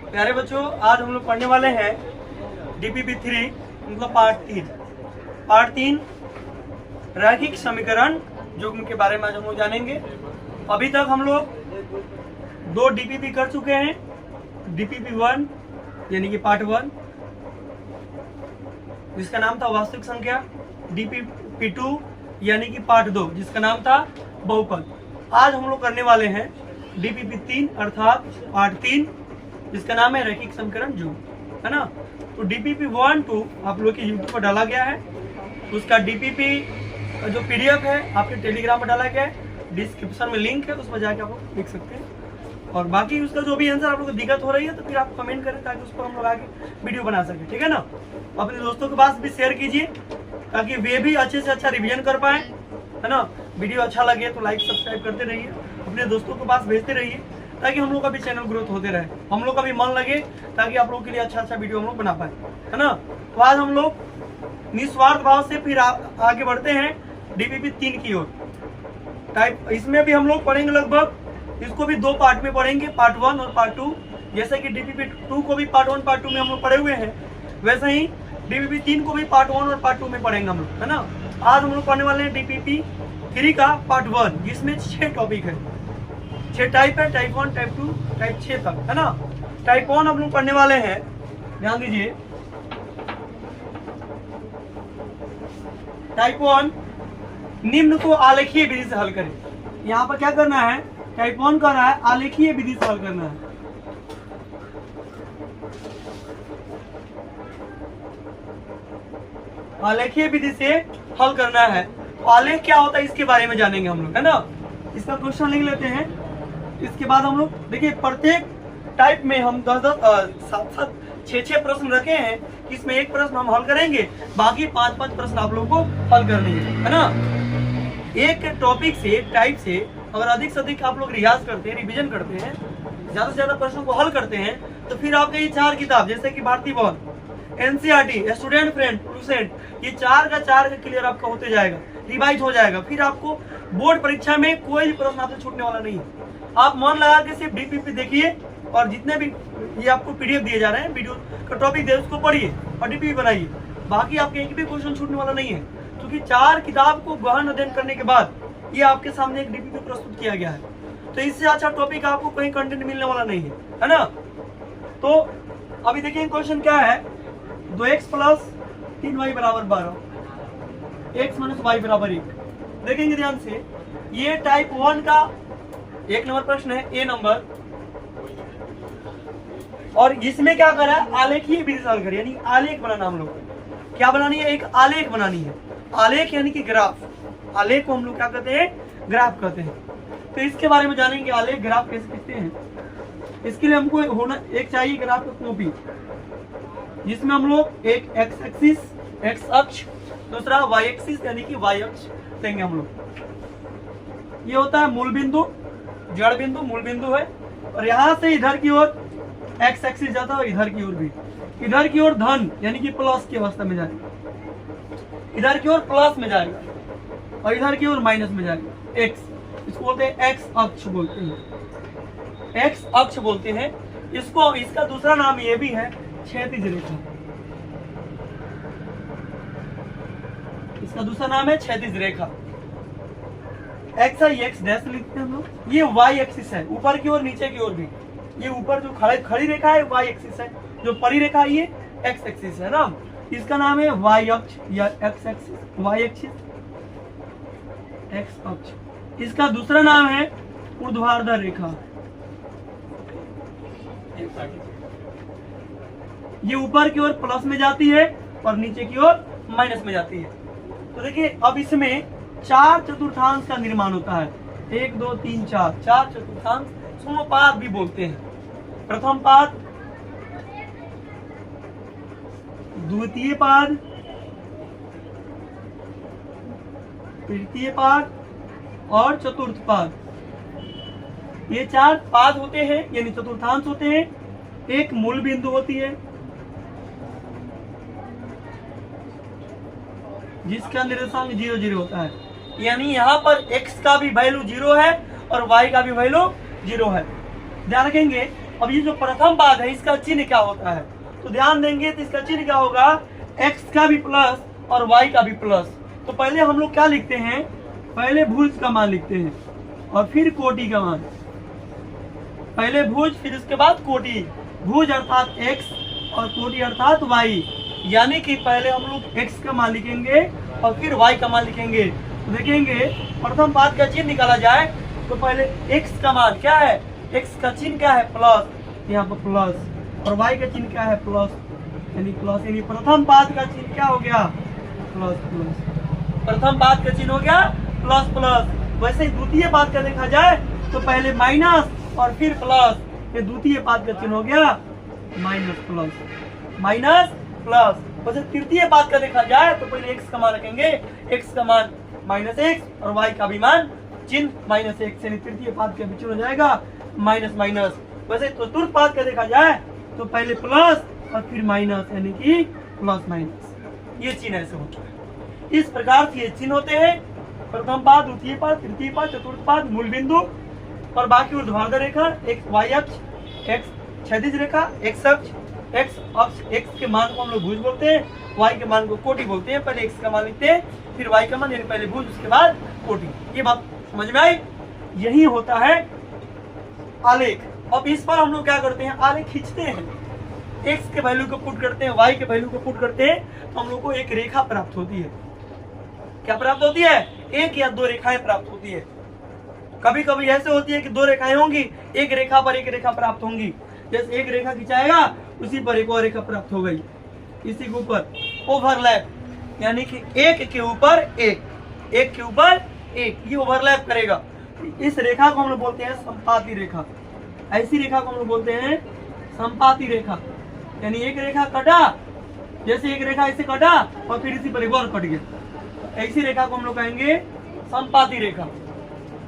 प्यारे बच्चों, आज हम लोग पढ़ने वाले हैं DPP 3 मतलब पार्ट 3 रैखिक समीकरण युग्म के बारे में आज हम लोग जानेंगे। अभी तक हम लोग 2 DPP कर चुके हैं। DPP 1 यानी कि पार्ट 1 जिसका नाम था वास्तविक संख्या, DPP 2 यानी कि पार्ट 2 जिसका नाम था बहुपद। आज हम लोग करने वाले हैं DPP 3 अर्थात पार्ट 3 जिसका नाम है रैखिक समीकरण युग्म, है ना। तो DPP 1 2 आप लोग के यूट्यूब पर डाला गया है। उसका DPP जो PDF है आपके टेलीग्राम पर डाला गया है, डिस्क्रिप्शन में लिंक है, उस पर जाके आप लोग देख सकते हैं। और बाकी उसका जो भी आंसर आप लोग को दिक्कत हो रही है तो फिर आप कमेंट करें ताकि उसको हम लोग आगे वीडियो बना सकें, ठीक है ना। अपने दोस्तों के पास भी शेयर कीजिए ताकि वे भी अच्छे से अच्छा रिवीजन कर पाए, है ना। वीडियो अच्छा लगे तो लाइक सब्सक्राइब करते रहिए, अपने दोस्तों के पास भेजते रहिए ताकि हम लोग का भी चैनल ग्रोथ होते रहे, हम लोग का भी मन लगे ताकि आप लोगों के लिए अच्छा वीडियो हम लोग बना पाए, है ना। तो आज हम लोग निस्वार्थ भाव से फिर आगे बढ़ते हैं DPP 3 की ओर। टाइप इसमें भी हम लोग पढ़ेंगे, लगभग इसको भी 2 पार्ट में पढ़ेंगे, पार्ट 1 और पार्ट 2। जैसे कि DPP 2 को भी पार्ट 1 पार्ट 2 में हम लोग पढ़े हुए हैं, वैसे ही DPP 3 को भी पार्ट 1 और पार्ट 2 में पढ़ेंगे हम लोग, है ना। आज हम लोग पढ़ने वाले हैं DPP 3 का पार्ट 1 जिसमें 6 टॉपिक है, 6 टाइप है, टाइप 1 टाइप 2 टाइप 6 तक, है ना। टाइप 1 हम लोग पढ़ने वाले हैं, ध्यान दीजिए। टाइप 1 निम्न को आलेखीय विधि से हल करें। यहाँ पर क्या करना है, टाइप 1 कर रहा है आलेखीय विधि से हल करना है। आलेखीय विधि से हल करना है। तो आलेख क्या होता है इसके बारे में जानेंगे हम लोग, है ना। इसका क्वेश्चन लिख लेते हैं। इसके बाद हम लोग देखिए प्रत्येक टाइप में हम 7 6 प्रश्न रखे हैं, इसमें एक प्रश्न हम हल करेंगे, बाकी 5 प्रश्न आप लोगों को हल करने हैं, है ना। एक टॉपिक से, एक टाइप से अगर अधिक से अधिक आप लोग रियाज करते हैं, रिवीजन करते हैं, ज्यादा से ज्यादा प्रश्नों को हल करते हैं, तो फिर आपके ये 4 किताब जैसे कि भारतीय ball, NCERT, student friend, Lucent, ये 4 का क्लियर आपका होते जाएगा, रिवाइज हो जाएगा। फिर आपको बोर्ड परीक्षा में कोई भी प्रश्न आपसे छूटने वाला नहीं है। आप मन लगा के सिर्फ DPP देखिए और जितने भी ये आपको PDF दिए जा रहे हैं, वीडियो का टॉपिक दे उसको पढ़िए और DPP बनाइए, बाकी आपके एक भी क्वेश्चन छूटने वाला नहीं है, क्योंकि 4 किताब को गहन अध्ययन करने के बाद ये आपके सामने एक DPP प्रस्तुत किया गया है। तो इससे अच्छा टॉपिक आपको कहीं कंटेंट मिलने वाला नहीं है ना। तो अभी देखिए क्वेश्चन क्या है, 2x + 3y = 12, x - y = 1। देखेंगे ध्यान से, ये टाइप 1 का 1 नंबर प्रश्न है, A नंबर। और इसमें क्या करा है, आलेखीय विधि से हल करें, यानी आलेख बनाना। हम लोग क्या बनानी है, एक आलेख बनानी है। आलेख यानी कि ग्राफ। आलेख को हम लोग क्या कहते हैं, ग्राफ कहते हैं। तो इसके बारे में जानेंगे, आलेख ग्राफ कैसे कहते हैं। इसके लिए हमको होना एक चाहिए ग्राफ का कॉपी, जिसमें हम लोग एक एक्स एक्सिस, एक्स अक्ष, दूसरा वाई एक्सिस यानी कि वाई अक्ष देंगे हम लोग। ये होता है मूल बिंदु, जड़ बिंदु, मूल बिंदु है। और यहाँ से इधर की ओर एक्स एक्सिस जाता है, इधर की ओर भी, इधर की ओर धन यानी कि प्लस की अवस्था में जाएगा, इधर की ओर प्लस में जाएगा और इधर की ओर माइनस में जाएगा। एक्स, इसको बोलते हैं एक्स अक्ष बोलते हैं, एक्स अक्ष बोलते हैं इसको। इसका दूसरा नाम ये भी है क्षैतिज रेखा, इसका दूसरा नाम है क्षैतिज रेखा। एक्स आई एक्स डैश लिखते हैं हम लोग। ये वाई एक्सिस है, ऊपर की ओर नीचे की ओर भी। ये ऊपर जो खड़ी रेखा है वाई एक्सिस है, जो परी रेखा है ये एक्स एक्सिस है ना। इसका नाम है वाई अक्ष या X axis, Y axis, X अक्ष। इसका दूसरा नाम है ऊर्ध्वाधर रेखा। ये ऊपर की ओर प्लस में जाती है और नीचे की ओर माइनस में जाती है। तो देखिए अब इसमें 4 चतुर्थांश का निर्माण होता है, 1 2 3 4 चतुर्थांश, समपाद भी बोलते हैं। प्रथम पाद, द्वितीय पाद, तृतीय पाद और चतुर्थ पाद। ये 4 पाद होते हैं यानी चतुर्थांश होते हैं। एक मूल बिंदु होती है जिसका निर्देशांक 0 0 होता है, यानी यहाँ पर x का भी वैल्यू 0 है और y का भी वैल्यू 0 है। ध्यान रखेंगे। अब ये जो प्रथम पाद है इसका चिन्ह क्या होता है, तो ध्यान देंगे तो इसका चिन्ह क्या होगा, x का भी प्लस और y का भी प्लस। तो पहले हम लोग क्या लिखते हैं, पहले भुज का मान लिखते हैं और फिर कोटि का मान। पहले भुज फिर उसके बाद कोटि। भुज अर्थात x और कोटि अर्थात y, यानी कि पहले हम लोग x का मान लिखेंगे और फिर y का मान लिखेंगे। तो देखेंगे प्रथम पाद का चिन्ह निकाला जाए तो पहले x का मान क्या है, x का चिन्ह क्या है प्लस, यहाँ पर प्लस, और y का चिन्ह क्या है प्लस, यानी प्लस, यानी प्रथम पाद का चिन्ह क्या हो गया प्लस प्लस। प्रथम पाद का चिन्ह हो गया प्लस प्लस। वैसे ही द्वितीय पाद का देखा जाए तो पहले माइनस और फिर प्लस, ये द्वितीय पाद का चिन्ह हो गया माइनस प्लस, माइनस प्लस। वैसे तृतीय पाद का देखा जाए तो पहले x का मान रखेंगे, x का मान माइनस एक्स और y का भी मान चिन्ह माइनस एक्स, यानी तृतीय पाद का भी चिन्ह हो जाएगा माइनस माइनस। वैसे चतुर्थ पाद का देखा जाए तो पहले प्लस और फिर माइनस, यानी कि प्लस माइनस, ये चिन्ह ऐसे होता है। इस प्रकार से ये चिन्ह होते हैं, प्रथम पाद, द्वितीय पाद, तृतीय पाद, चतुर्थ पाद, मूल बिंदु और बाकी ऊर्ध्वाधर रेखा, एक y अक्ष, x क्षैतिज रेखा, x अक्ष, x के मान को हम लोग भुज बोलते हैं, y के मान को कोटि बोलते हैं। पहले x का मान लिखते हैं फिर y का मान, यानी पहले भुज उसके बाद कोटि। ये बात समझ में आई। यही होता है आलेख। अब इस पर हम लोग क्या करते हैं, आलेख खींचते हैं, x के वैल्यू को पुट करते हैं, y के वैल्यू को पुट करते हैं, तो हम लोग को एक रेखा प्राप्त होती है। क्या प्राप्त होती है, एक या दो रेखाएं प्राप्त होती है। कभी कभी ऐसे होती है कि दो रेखाएं होंगी, एक रेखा पर एक रेखा प्राप्त होंगी। जैसे एक रेखा खिंचाएगा उसी पर एक और रेखा प्राप्त हो गई, इसी के ऊपर ओवरलैप, यानी कि एक के ऊपर एक, एक के ऊपर एक, ये ओवरलैप करेगा। इस रेखा को हम लोग बोलते हैं संपाती रेखा। ऐसी रेखा को हम लोग बोलते हैं संपाती रेखा, यानी एक रेखा कटा, जैसे एक रेखा ऐसे कटा और फिर इसी पर एक और कट गया, ऐसी रेखा को हम लोग कहेंगे संपाती रेखा।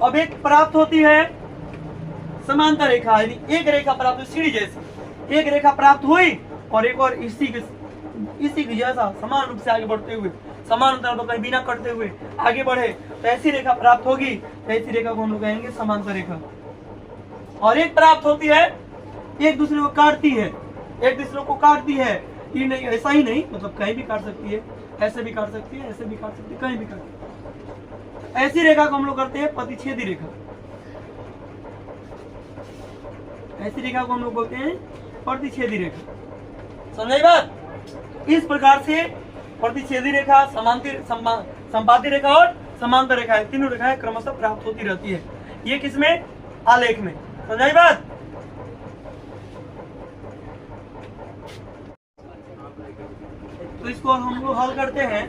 अब एक प्राप्त होती है समांतर रेखा, यानी एक रेखा प्राप्त हुई सीढ़ी जैसी, एक रेखा प्राप्त हुई और एक और इसी के जैसा समान रूप से आगे बढ़ते हुए, समान अंतर तो कहीं बिना कटते हुए आगे बढ़े, तो ऐसी रेखा प्राप्त होगी, तो ऐसी रेखा को हम लोग कहेंगे समांतर रेखा। और एक प्राप्त होती है एक दूसरे को काटती है, एक दूसरे को काटती है, ये नहीं ऐसा ही नहीं, मतलब कहीं भी काट सकती है, ऐसे भी काट सकती है, ऐसे भी काट सकती है, कहीं भी काट सकती है। ऐसी रेखा को हम लोग करते हैं प्रतिच्छेदी रेखा। ऐसी रेखा को हम लोग बोलते हैं प्रतिच्छेदी रेखा। समझे बात। इस प्रकार से प्रतिच्छेदी रेखा, संपाती रेखा और समांतर रेखा, तीनों रेखाएं क्रमशः प्राप्त होती रहती है। ये किसमें, आलेख में। समझाई बात। तो इसको हम लोग हल करते हैं।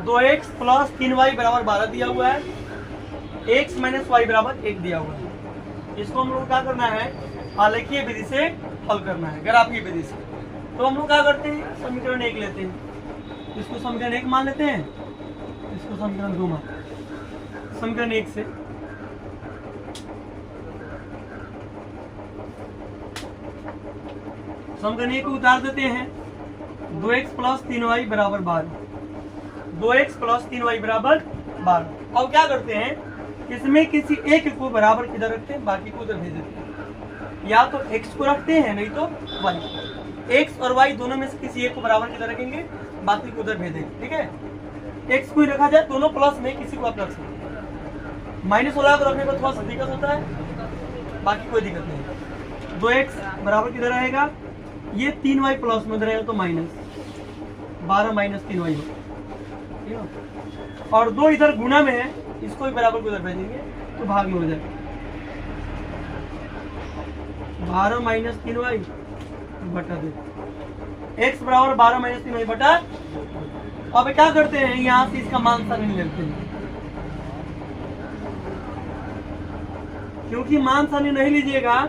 2x प्लस 3y बराबर 12 दिया हुआ है, x माइनस y बराबर 1 दिया हुआ है। इसको हम लोग क्या करना है, आलेखीय विधि से हल करना है, ग्राफीय विधि से। तो हम लोग क्या करते हैं, समीकरण 1 लेते हैं, इसको समीकरण 1 मान लेते हैं, इसको समीकरण 2 मान। समीकरण 1 से समीकरण 1 को उतार देते हैं। 2x प्लस 3y बराबर 12, 2x प्लस 3y बराबर 12। अब क्या करते हैं, इसमें किसी एक को बराबर किधर रखते हैं, बाकी को उधर भेज देते हैं। या तो x को रखते हैं, नहीं तो y। x और y दोनों में से किसी एक को बराबर किधर रखेंगे, बाकी को उधर भेजेंगे। ठीक है, x को ही रखा जाए, दोनों प्लस में किसी को आप रख सकते हैं। माइनस वाला को रखने पर थोड़ा सा दिक्कत होता है, बाकी कोई दिक्कत नहीं। 2x बराबर किधर रहेगा, ये 3y प्लस में रहेगा तो माइनस 12 माइनस 3y हो, और 2 इधर गुना में है, इसको भी बराबर को इधर भेजेंगे तो भाग में हो जाएगा। 12 माइनस 3y बटा 2, x बराबर 12 माइनस 3y बटा। अब क्या करते हैं, यहाँ से इसका मान सारणी लेते हैं, क्योंकि मान सारणी नहीं लीजिएगा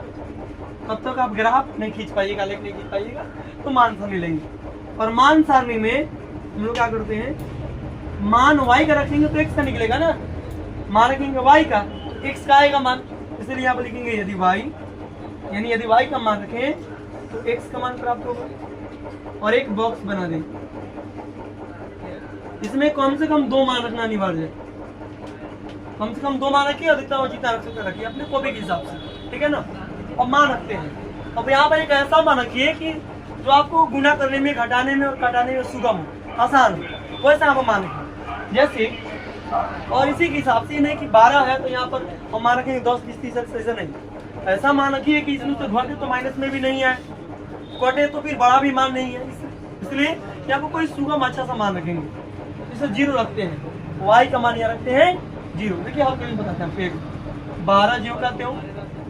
तब तक आप ग्राफ नहीं खींच पाइएगा, लेख नहीं खींच पाइएगा, तो मान सारणी लेंगे। और मान सारणी में हम लोग क्या करते हैं, मान y का रखेंगे तो x का निकलेगा ना, मान रखेंगे y का तो x का आएगा मान, इसलिए यहाँ पर लिखेंगे यदि y, यानी यदि y का मान रखें तो x का मान प्राप्त होगा। और एक बॉक्स बना दें, इसमें कम से कम 2 मान रखना अनिवार्य है। कम से कम 2 मान रखिए, अधिकतम जितना रख सकते रखिए अपने कॉपी के हिसाब से, ठीक है ना। अब मान रखते हैं। अब यहाँ पर एक ऐसा मान रखिए कि जो आपको गुना करने में, घटाने में और घटाने में सुगम हो, आसान हो, वैसे यहाँ पर मान रखिए। जैसे और इसी के हिसाब से नहीं कि 12 है तो यहाँ पर हम मान रखेंगे 10 20 30, ऐसा नहीं, ऐसा मान रखिए कि इसमें तो घटे तो माइनस में भी नहीं है, कटे तो फिर बड़ा भी मान नहीं है, इसलिए यहाँ पर कोई सुगम अच्छा सा मान रखेंगे। इसे 0 रखते हैं, वाई का मान यहाँ रखते हैं 0। देखिए हम कहीं बताते हैं, पेड़ 12 0 करते हो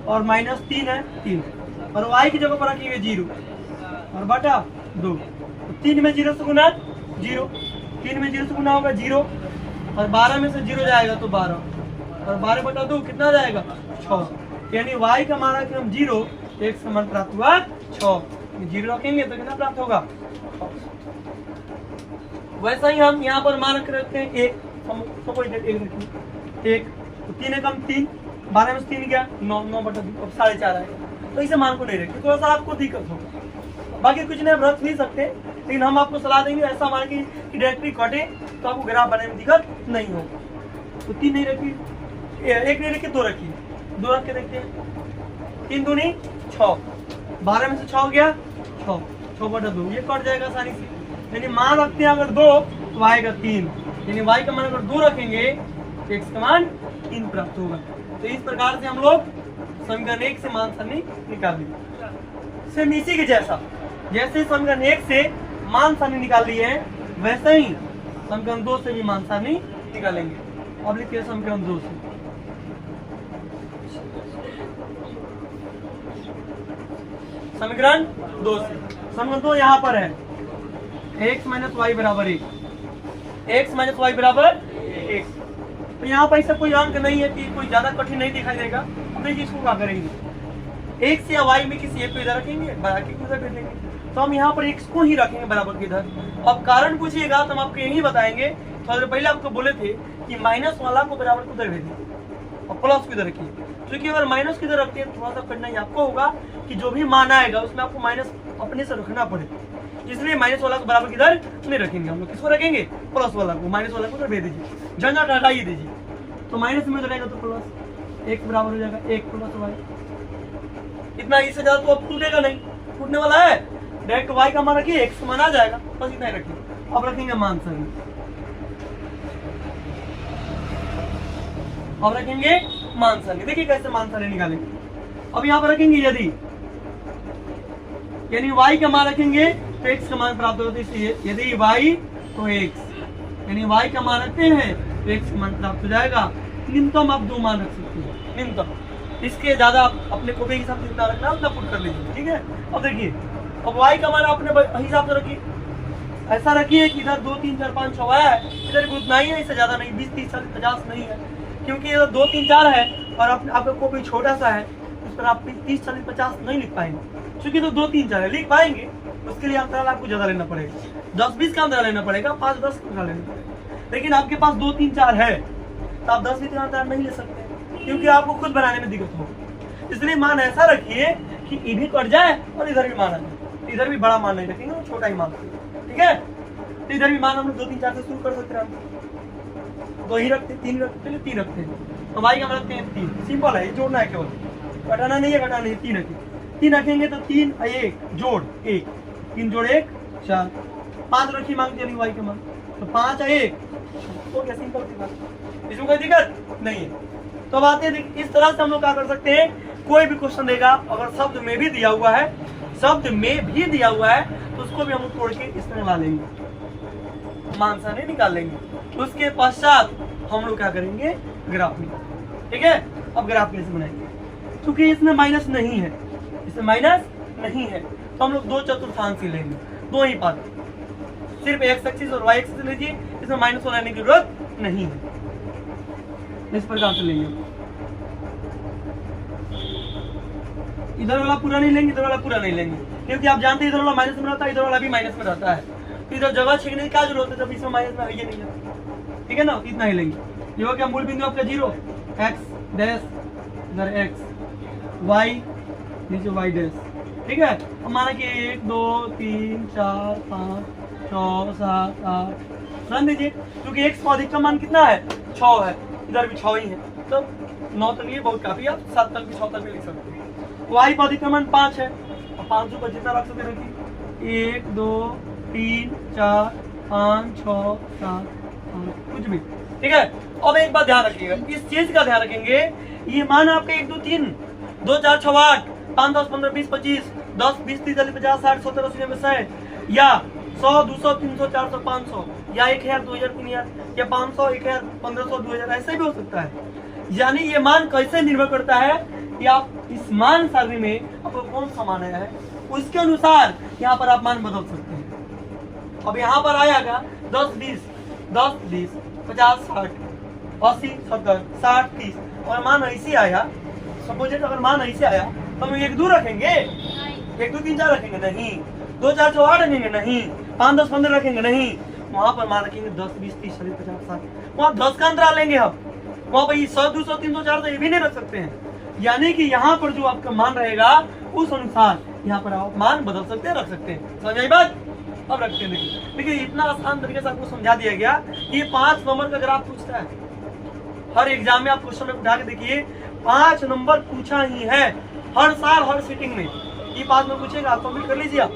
और -3 है 3, और वाई की जगह पर रखिएगा 0 और बटा 2। 3 में 0 से गुना 0, 3 में 0 से गुना होगा 0, और 12 में से 0 जाएगा तो 12, और 12 बटा 2 कितना जाएगा 6, यानी y का मान रखें हम 0, x का मान प्राप्त हुआ 6। 0 रखेंगे तो कितना प्राप्त होगा 6। वैसा ही हम यहाँ पर मान रखते हैं 1, हम कोई 1 रखेंगे 1, तो 3 है कम 3, 12 में से 3 गया 9, 9 बटा 2, अब 4.5 आएगा, तो इसे मान को नहीं रखें, थोड़ा सा आपको दिक्कत होगा। बाकी कुछ नहीं, रख नहीं सकते, लेकिन हम आपको सलाह देंगे ऐसा मान कि डायरेक्टली कटे तो आपको ग्राफ बनाने में दिक्कत नहीं होगा। तो 3 नहीं रखिए, 1 नहीं रखिए, 2 रखिए, 2 रख के देखते हैं। 3 दूनी 6, 12 में से 6 गया 6, 6 बटा 2, ये कट जाएगा आसानी से। यानी मान रखते हैं अगर 2 तो आएगा 3, यानी y का मान अगर 2 रखेंगे तो x का मान 3 प्राप्त होगा। तो इस प्रकार से हम लोग समीकरण 1 से मान सारणी निकाल लेंगे। सेम इसी के जैसा, जैसे समीकरण 1 से मान सारणी निकाल लिए है, वैसे ही समीकरण 2 से भी मान सारणी निकालेंगे। अब लिखिए समीकरण 2 से, समीकरण 2 से, समीकरण 2 यहाँ पर है x माइनस वाई बराबर 1, x माइनस वाई बराबर 1। तो यहाँ पर ऐसा कोई अंक नहीं है कि कोई ज्यादा कठिन नहीं दिखाई देगा। अब देखिए इसको क्या करेंगे, x या y में किसी एक को इधर रखेंगे, बराबर के इधर कर देंगे, तो हम यहाँ पर x को ही रखेंगे बराबर के इधर। अब कारण पूछिएगा तो हम आपको यही बताएंगे, थोड़ा देर पहले आपको बोले थे कि माइनस वाला को बराबर को इधर भेजिए और प्लस को इधर रखिए, क्योंकि अगर माइनस को इधर रखते हैं थोड़ा सा कठिनाई आपको होगा कि जो भी मान आएगा उसमें आपको माइनस अपने से रखना पड़े, इसलिए माइनस वाला को बराबर किधर नहीं रखेंगे, हम लोग किसको रखेंगे, प्लस वाला को, माइनस वाला को उधर भेज दीजिए, झंझट हटाइए दीजिए। तो माइनस में रहेगा तो प्लस, x बराबर हो जाएगा 1 प्लस y, इतना, इससे ज्यादा तो अब टूटेगा नहीं, टूटने वाला है, डायरेक्ट y का मान रखिए, x का मान आ जाएगा, बस इतना ही रखिए। अब रखेंगे मान सारणी, अब रखेंगे मान सारणी। देखिए कैसे मान सारणी निकालेंगे। अब यहाँ पर रखेंगे यदि, यानी y का मान रखेंगे तो x का मान प्राप्त होता है, इसलिए यदि y तो x, यानी y का मान रखते हैं तो x का मान प्राप्त हो जाएगा। न्यूनतम आप 2 मान रख सकते हैं, न्यूनतम, इसके ज्यादा आप अपने कॉपी के हिसाब से जितना रखना उतना पुट कर लीजिए, ठीक है। अब देखिए, अब y का मान अपने हिसाब से रखिए, ऐसा रखिए कि इधर 2 3 4 5 6 है, इधर भी उतना ही है, इससे ज्यादा नहीं, 20 30 40 50 नहीं है, क्योंकि इधर 2 3 4 है और आपका कॉपी छोटा सा है, उस पर आप 30 40 50 नहीं लिख पाएंगे, क्योंकि तो 2 3 4 है, लिख पाएंगे उसके लिए अंतराल आपको ज्यादा लेना पड़ेगा, 10 20 का अंतराल लेना पड़ेगा, 5 10 का अंतराल लेना पड़ेगा। लेकिन आपके पास 2 3 4 है तो आप 10 20 का अंतराल नहीं ले सकते, क्योंकि आपको खुद बनाने में दिक्कत होगी। इसलिए मान ऐसा रखिए कि ये भी कट जाए और इधर भी मान आ जाए, इधर भी बड़ा मान नहीं रखेंगे, छोटा ही मान, ठीक है। तो इधर भी मान हम लोग 2 3 4 से शुरू कर सकते हैं, 2 ही रखते, 3 रखते, 3 रखते हैं, तो y का मान रखते हैं 3, सिंपल है, जोड़ना है, केवल घटाना नहीं है, घटाना नहीं, 3 रखें, 3 रखेंगे तो 3 1 जोड़ 1, 3 जोड़ 1 4, 5 रखिए मांगते हैं y का मान, तो 5 1 हो गया, सिंपल सी बात, इसमें कोई दिक्कत नहीं है। तो अब आते हैं, इस तरह से हम लोग क्या कर सकते हैं, कोई भी क्वेश्चन देगा अगर शब्द में भी दिया हुआ है, शब्द में भी दिया हुआ है, तो उसको भी हम लोग तोड़ के इसमें ला लेंगे, मान सारणी निकाल लेंगे। उसके पश्चात हम लोग क्या करेंगे, ग्राफ में, ठीक है। अब ग्राफ कैसे बनाएंगे, क्योंकि इसमें माइनस नहीं है, इसमें माइनस नहीं है, तो हम लोग 2 चतुर्थांश लेंगे, 2 ही पार्ट, सिर्फ x एक्सिस और y एक्सिस लीजिए, इसमें माइनस को लेने की जरूरत नहीं है, इस प्रकार से लेंगे। इधर वाला पूरा नहीं लेंगे, इधर वाला पूरा नहीं लेंगे, क्योंकि आप जानते हैं इधर वाला माइनस में रहता है, इधर वाला भी माइनस में रहता है, तो इधर जगह छीनने की क्या जरूरत है जब इसमें माइनस में है ही नहीं है, ठीक है ना। इतना ही लेंगे, ये हो गया मूल बिंदु आपका 0, x डैश, इधर x, y नीचे y डैश, ठीक है। अब माना कि 1 2 3 4 5 6 7 8 रन दीजिए, क्योंकि x का अधिकतम मान कितना है 6 है, इधर भी 6 ही है, तो 9 तक ये बहुत काफी, आप 7 तक भी 6 तक भी लिख सकते हैं। वाई पर अधिक्रमण 5 है, और 500 पर जितना रख सकते रखिए, 1 2 3 4 5 6 7 8 कुछ भी, ठीक है। अब एक बात ध्यान रखिएगा, इस चीज का ध्यान रखेंगे, ये मान आपके 1 2 3 2 4 6 8 5 10 15 20 25 10 20 30 40 50 60 70 80 90 100 या 100 200 300 400 500 या 1000 2000 3000 या 500 1000 1500 2000 ऐसे भी हो सकता है। यानी ये मान कैसे निर्भर करता है कि आप इस मान सारणी में आपको कौन सा मान आया है, उसके अनुसार यहाँ पर आप मान बदल सकते हैं। अब यहाँ पर आएगा 10 20 10 20 50 60 80 70 60 30 और मान ऐसे आया, सपोज अगर मान ऐसे आया तो हम 1 2 रखेंगे, 1 2 3 4 रखेंगे नहीं, 2 4 6 8 रखेंगे नहीं, 5 10 15 रखेंगे नहीं, वहां पर मान रखेंगे 10 20 30 40 50 60, वहां 10 का अंतराल लेंगे हम, वहां पर 100 200 300 400 ये भी नहीं रख सकते हैं। यानी कि यहाँ पर जो आपका मान रहेगा उस अनुसार यहाँ पर आप मान बदल सकते हैं, रख सकते हैं। समझ आई बात? अब रखते हैं, देखिए इतना आसान तरीके से आपको समझा दिया गया। ये 5 नंबर का ग्राफ पूछता है हर एग्जाम में, आप क्वेश्चन में उठा के देखिए 5 नंबर पूछा ही है हर साल हर सीटिंग में। ये 5 नंबर पूछेगा, आप कंप्लीट कर लीजिए, आप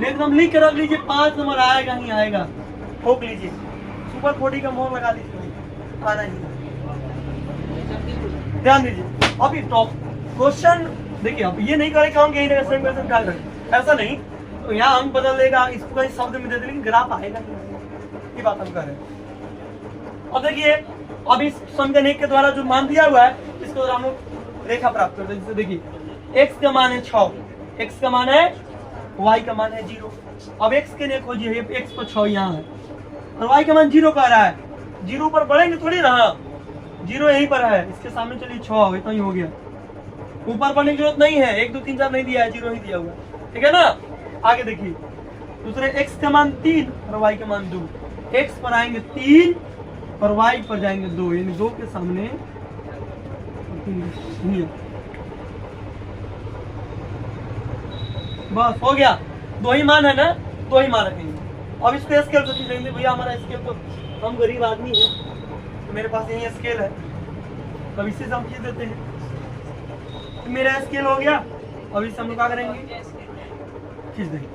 एकदम लिख के रख लीजिए, 5 नंबर आएगा ही आएगा, ठोक लीजिए, सुपर 40 का मोहर लगा लीजिए, आना ही। ध्यान दीजिए अभी टॉप क्वेश्चन देखिए, अब ये नहीं करे काम यही सेम क्वेश्चन उठा कर, ऐसा नहीं तो यहाँ हम बदल देगा, इसको कहीं शब्द में दे दे, लेकिन ग्राफ आएगा नहीं, ये बात हम कर रहे हैं। अब देखिए अब इस समीकरण 1 के द्वारा जो मान दिया हुआ है इसके द्वारा हम लोग रेखा प्राप्त करते हैं। जैसे देखिए x का मान है 6, x का मान है, y का मान है 0। अब x के लिए खोजिए, x पर 6 यहाँ है और y का मान 0 कह रहा है, 0 पर बढ़ेंगे थोड़ी ना, 0 यहीं पर है, इसके सामने चलिए 6 इतना ही हो गया, ऊपर बढ़ने की जरूरत नहीं है, 1 2 3 4 नहीं दिया है, 0 ही दिया हुआ, ठीक है ना। आगे देखिए दूसरे x का मान 3 और y का मान 2, x पर आएंगे 3 और y पर जाएंगे 2, यानी 2 के सामने 3 बस हो गया, 2 ही मान है ना, 2 ही मान रखेंगे। अब इसको स्केल से चीजेंगे, भैया हमारा स्केल तो हम गरीब आदमी है तो मेरे पास यही स्केल है, तो इससे हम खींच देते हैं, तो मेरा स्केल हो गया। अब इससे हम लोग क्या करेंगे, खींच देंगे,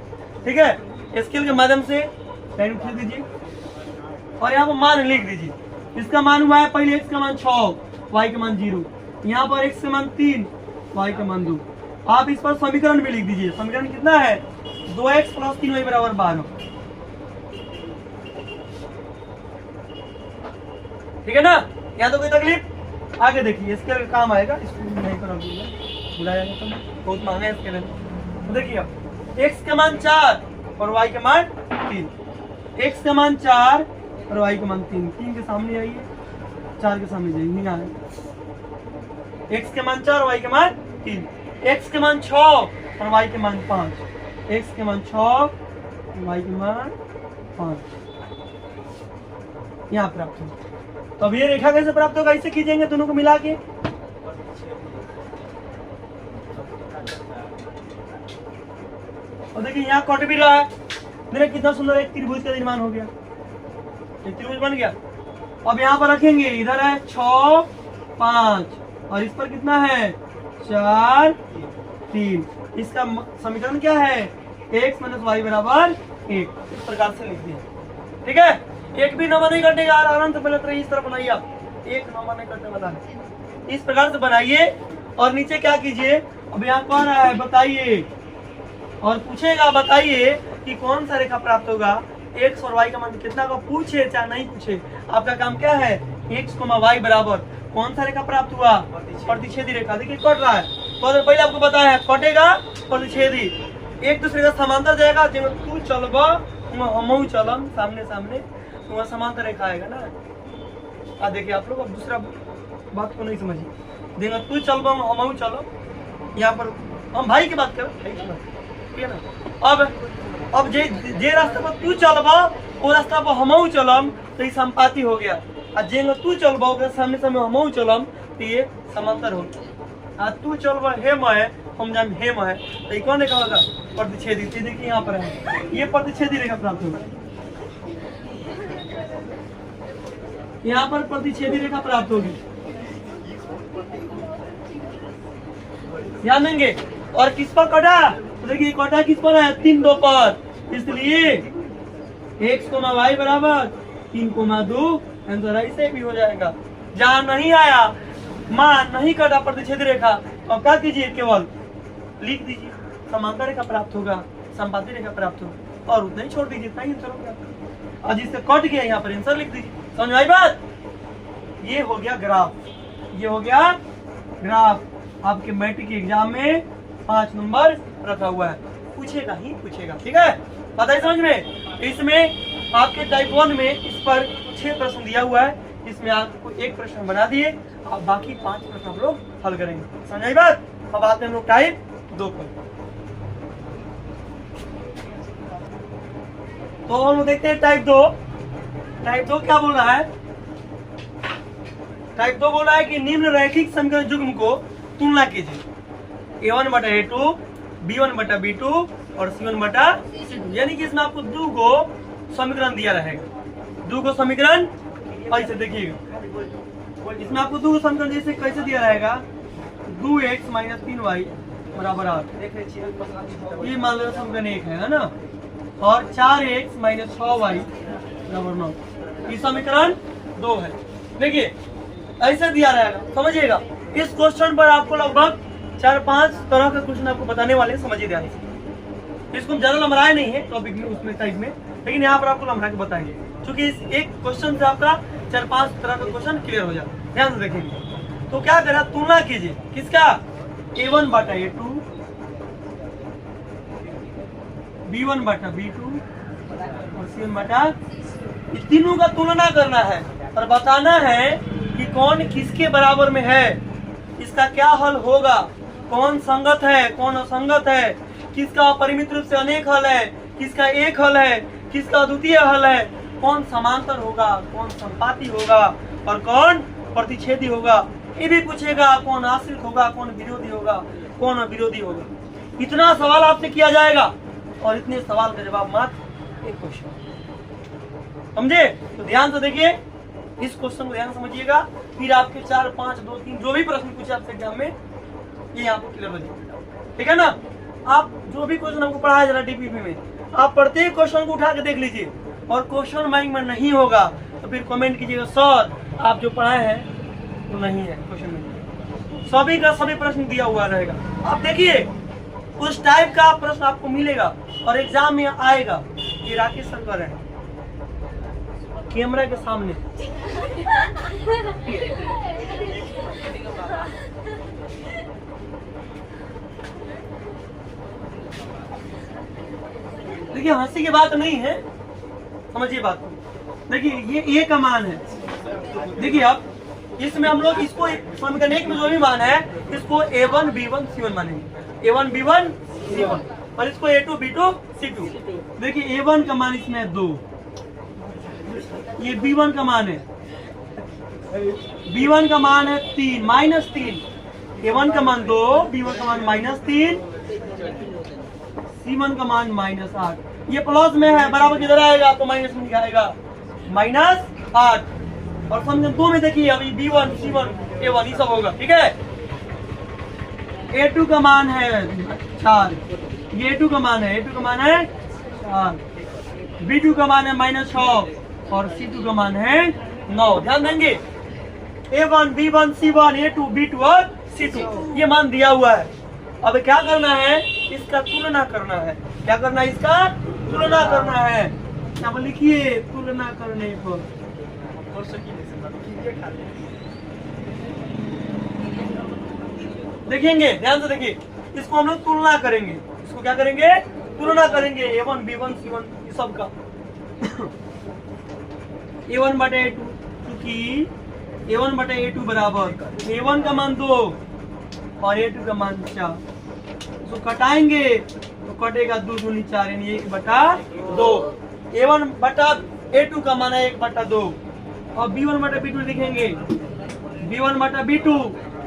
ठीक है। स्केल के माध्यम से लाइन खींच दीजिए और यहाँ पर मान लिख दीजिए। इसका मान हुआ है पहले x का मान 6, y का मान 0, यहाँ पर x का मान 3, y का मान 2। आप इस पर समीकरण भी लिख दीजिए, समीकरण कितना है, 2x + 3y = 12, ठीक है ना। यहाँ तो कोई तकलीफ। आगे देखिए स्केल का काम आएगा, इसको नहीं करो बुलाया जाता है, बहुत महंगा स्केल है। तो देखिए अब x का मान 4 और y का मान 3, x का मान 4 और y का मान 3, 3 के सामने आइए, 4 के सामने जाइए, यहाँ है x का मान 4 और y का मान 3, x के मान 6 और y के मान 5, x के मान 6 और y के मान 5, यहाँ प्राप्त हो। तो अब ये रेखा कैसे प्राप्त होगा, इसे खींचेंगे दोनों को मिला के, और देखिए यहाँ कट भी रहा है, मेरा कितना सुंदर एक त्रिभुज का निर्माण हो गया, एक त्रिभुज बन गया। अब यहाँ पर रखेंगे, इधर है 6 5 और इस पर कितना है 4 3, इसका समीकरण क्या है, x - y = 1, इस प्रकार से लिख दिया, ठीक है। एक भी नंबर नहीं कटेगा, आराम से पहले इस तरह बनाइए, आप एक नंबर नहीं कटने वाला है, इस प्रकार से बनाइए। और नीचे क्या कीजिए, अब यहाँ कौन रहा है बताइए, और पूछेगा बताइए कि कौन सा रेखा प्राप्त होगा, x और y का मान कितना का पूछे चाहे नहीं पूछे, आपका काम क्या है, x, y बराबर कौन सा रेखा प्राप्त हुआ, प्रतिच्छेदी रेखा। देखिए कट रहा है, तो पहले आपको बताया है कटेगा प्रतिच्छेदी, एक दूसरे का समांतर जाएगा, जब तू चलब हम चलम सामने सामने, तो वहाँ समांतर रेखा आएगा ना। देखिए आप लोग अब दूसरा बात को नहीं समझिए, देखो तू चलब हम चलो, यहाँ पर हम भाई की बात करें, भाई की बात, ठीक है ना। अब जे रास्ता पर तू चलब वो रास्ता पर हम चलम, तो ये संपाति हो गया, और जे तू चलब सामने सामने हम चलम, तो ये समांतर हो गया। तू चलब हे मैं, हम जान हे मैं, तो ये कौन रेखा होगा, प्रतिच्छेदी। देखिए यहाँ पर है, ये प्रतिच्छेदी रेखा प्राप्त होगा। यहाँ पर प्रतिच्छेदी रेखा प्राप्त होगी, ध्यान देंगे। और किस पर कटा, तो देखिए कटा किस पर है, 3 2 पर, इसलिए x, y बराबर 3,2 आंसर ऐसे भी हो जाएगा। जहाँ नहीं आया, मान नहीं कटा प्रतिच्छेदी रेखा, अब क्या कीजिए, केवल लिख दीजिए समांतर रेखा प्राप्त होगा, संपाती रेखा प्राप्त होगा, और उतना ही छोड़ दीजिए, इतना ही आंसर हो गया। और जिससे कट गया यहाँ पर आंसर लिख दीजिए। समझ में आई बात? ये हो गया ग्राफ, ये हो गया ग्राफ। आपके मैट्रिक एग्जाम में 5 नंबर रखा हुआ है, पूछेगा ही पूछेगा, ठीक है, पता है समझ में। इसमें आपके टाइप 1 में इस पर 6 प्रश्न दिया हुआ है, इसमें आपको 1 प्रश्न बना दिए, अब बाकी 5 प्रश्न हम लोग हल करेंगे। समझ आई बात? अब आते हैं हम लोग टाइप 2 पर। तो हम लोग देखते हैं टाइप 2। टाइप 2 क्या बोल रहा है? टाइप 2 बोल रहा है कि निम्न रैखिक समीकरण युग्म को तुलना कीजिए, A1 बटा A2, B1 बटा B2 और C1 बटा C2। यानी कि इसमें आपको 2 को समीकरण दिया रहेगा, 2 को समीकरण ऐसे देखिएगा, इसमें आपको 2 को समीकरण जैसे कैसे दिया रहेगा, 2x माइनस 3y बराबर 8, ये मान लो समीकरण 1 है ना, और 4x माइनस 6y बराबर 9, ये समीकरण 2 है। देखिए ऐसे दिया रहेगा, समझिएगा। इस क्वेश्चन पर आपको लगभग 4-5 तरह का क्वेश्चन आपको बताने वाले, समझिए ध्यान से। इसको ज्यादा लंबराए नहीं है टॉपिक में, उसमें टाइप में, लेकिन यहाँ पर आपको लंबरा के बताएंगे, क्योंकि इस एक क्वेश्चन से आपका 4-5 तरह का क्वेश्चन क्लियर हो जाए। ध्यान से देखेंगे। तो क्या करा, तुलना कीजिए किसका, A1 बटा A2, B1 बटा B2 और C1 बटा, इस तीनों का तुलना करना है और बताना है कि कौन किसके बराबर में है, इसका क्या हल होगा, कौन संगत है कौन असंगत है, किसका परिमित रूप से अनेक हल है, किसका एक हल है, किसका अद्वितीय हल है, कौन समांतर होगा, कौन संपाती होगा और कौन प्रतिच्छेदी होगा। ये भी पूछेगा कौन आश्रित होगा, कौन विरोधी होगा, कौन अविरोधी होगा। इतना सवाल आपसे किया जाएगा और इतने सवाल का जवाब मात्र 1 क्वेश्चन, समझे? तो ध्यान से देखिए, इस क्वेश्चन को ध्यान समझिएगा, फिर आपके 4, 5, 2, 3 जो भी प्रश्न पूछे आपसे एग्जाम में, ये आपको क्लियर हो जाएगा, ठीक है ना। आप जो भी क्वेश्चन हमको पढ़ाया जा रहा है डीपीपी में, आप प्रत्येक क्वेश्चन को उठा के देख लीजिए, और क्वेश्चन माइंड में नहीं होगा तो फिर कमेंट कीजिएगा, सर आप जो पढ़ाए हैं तो नहीं है क्वेश्चन में। सभी का सभी प्रश्न दिया हुआ रहेगा, आप देखिए उस टाइप का प्रश्न आपको मिलेगा और एग्जाम में आएगा। ये राकेश सर कर रहे हैं कैमरा के सामने। देखिए हंसी की बात नहीं है, समझिए बात को। देखिए ये A का मान है, देखिए अब इसमें हम लोग इसको समीकरण 1 में जो भी मान है इसको A1 B1 C1 मानेंगे, A1 B1 C1, और इसको A2 B2 C2। देखिए A1 का मान इसमें 2, ये B1 का मान है, B1 का मान है 3 माइनस 3, A1 का मान 2, B1 का मान माइनस 3, C1 का मान माइनस 8। ये प्लस में है, बराबर किधर आएगा तो माइनस में दिखाएगा, माइनस 8। और समीकरण 2 में देखिए अभी B1 C1 A1 ये सब होगा, ठीक है। A2 का मान है 4, ये A2 का मान है, A2 का मान है 4, B2 का मान है -6 और C2 का मान है 9। ध्यान देंगे, A1 B1 C1 A2 B2 और C2 ये मान दिया हुआ है। अब क्या करना है, इसका तुलना करना है। क्या करना है, इसका तुलना करना है। अब लिखिए तुलना करने पर, देखेंगे ध्यान से देखिए, इसको हम लोग तुलना करेंगे। इसको क्या करेंगे, तुलना करेंगे A1 B1 C1 ये सब का। A1 बटे A2, क्योंकि A1 बटे A2 बराबर A1 का मान 2 और A2 का मान 4, तो कटाएंगे तो कटेगा 2 दूनी 4 यानी 1/2। A1 बटा A2 का मान है 1/2 और B1 बटा B2 लिखेंगे, B1 बटा B2,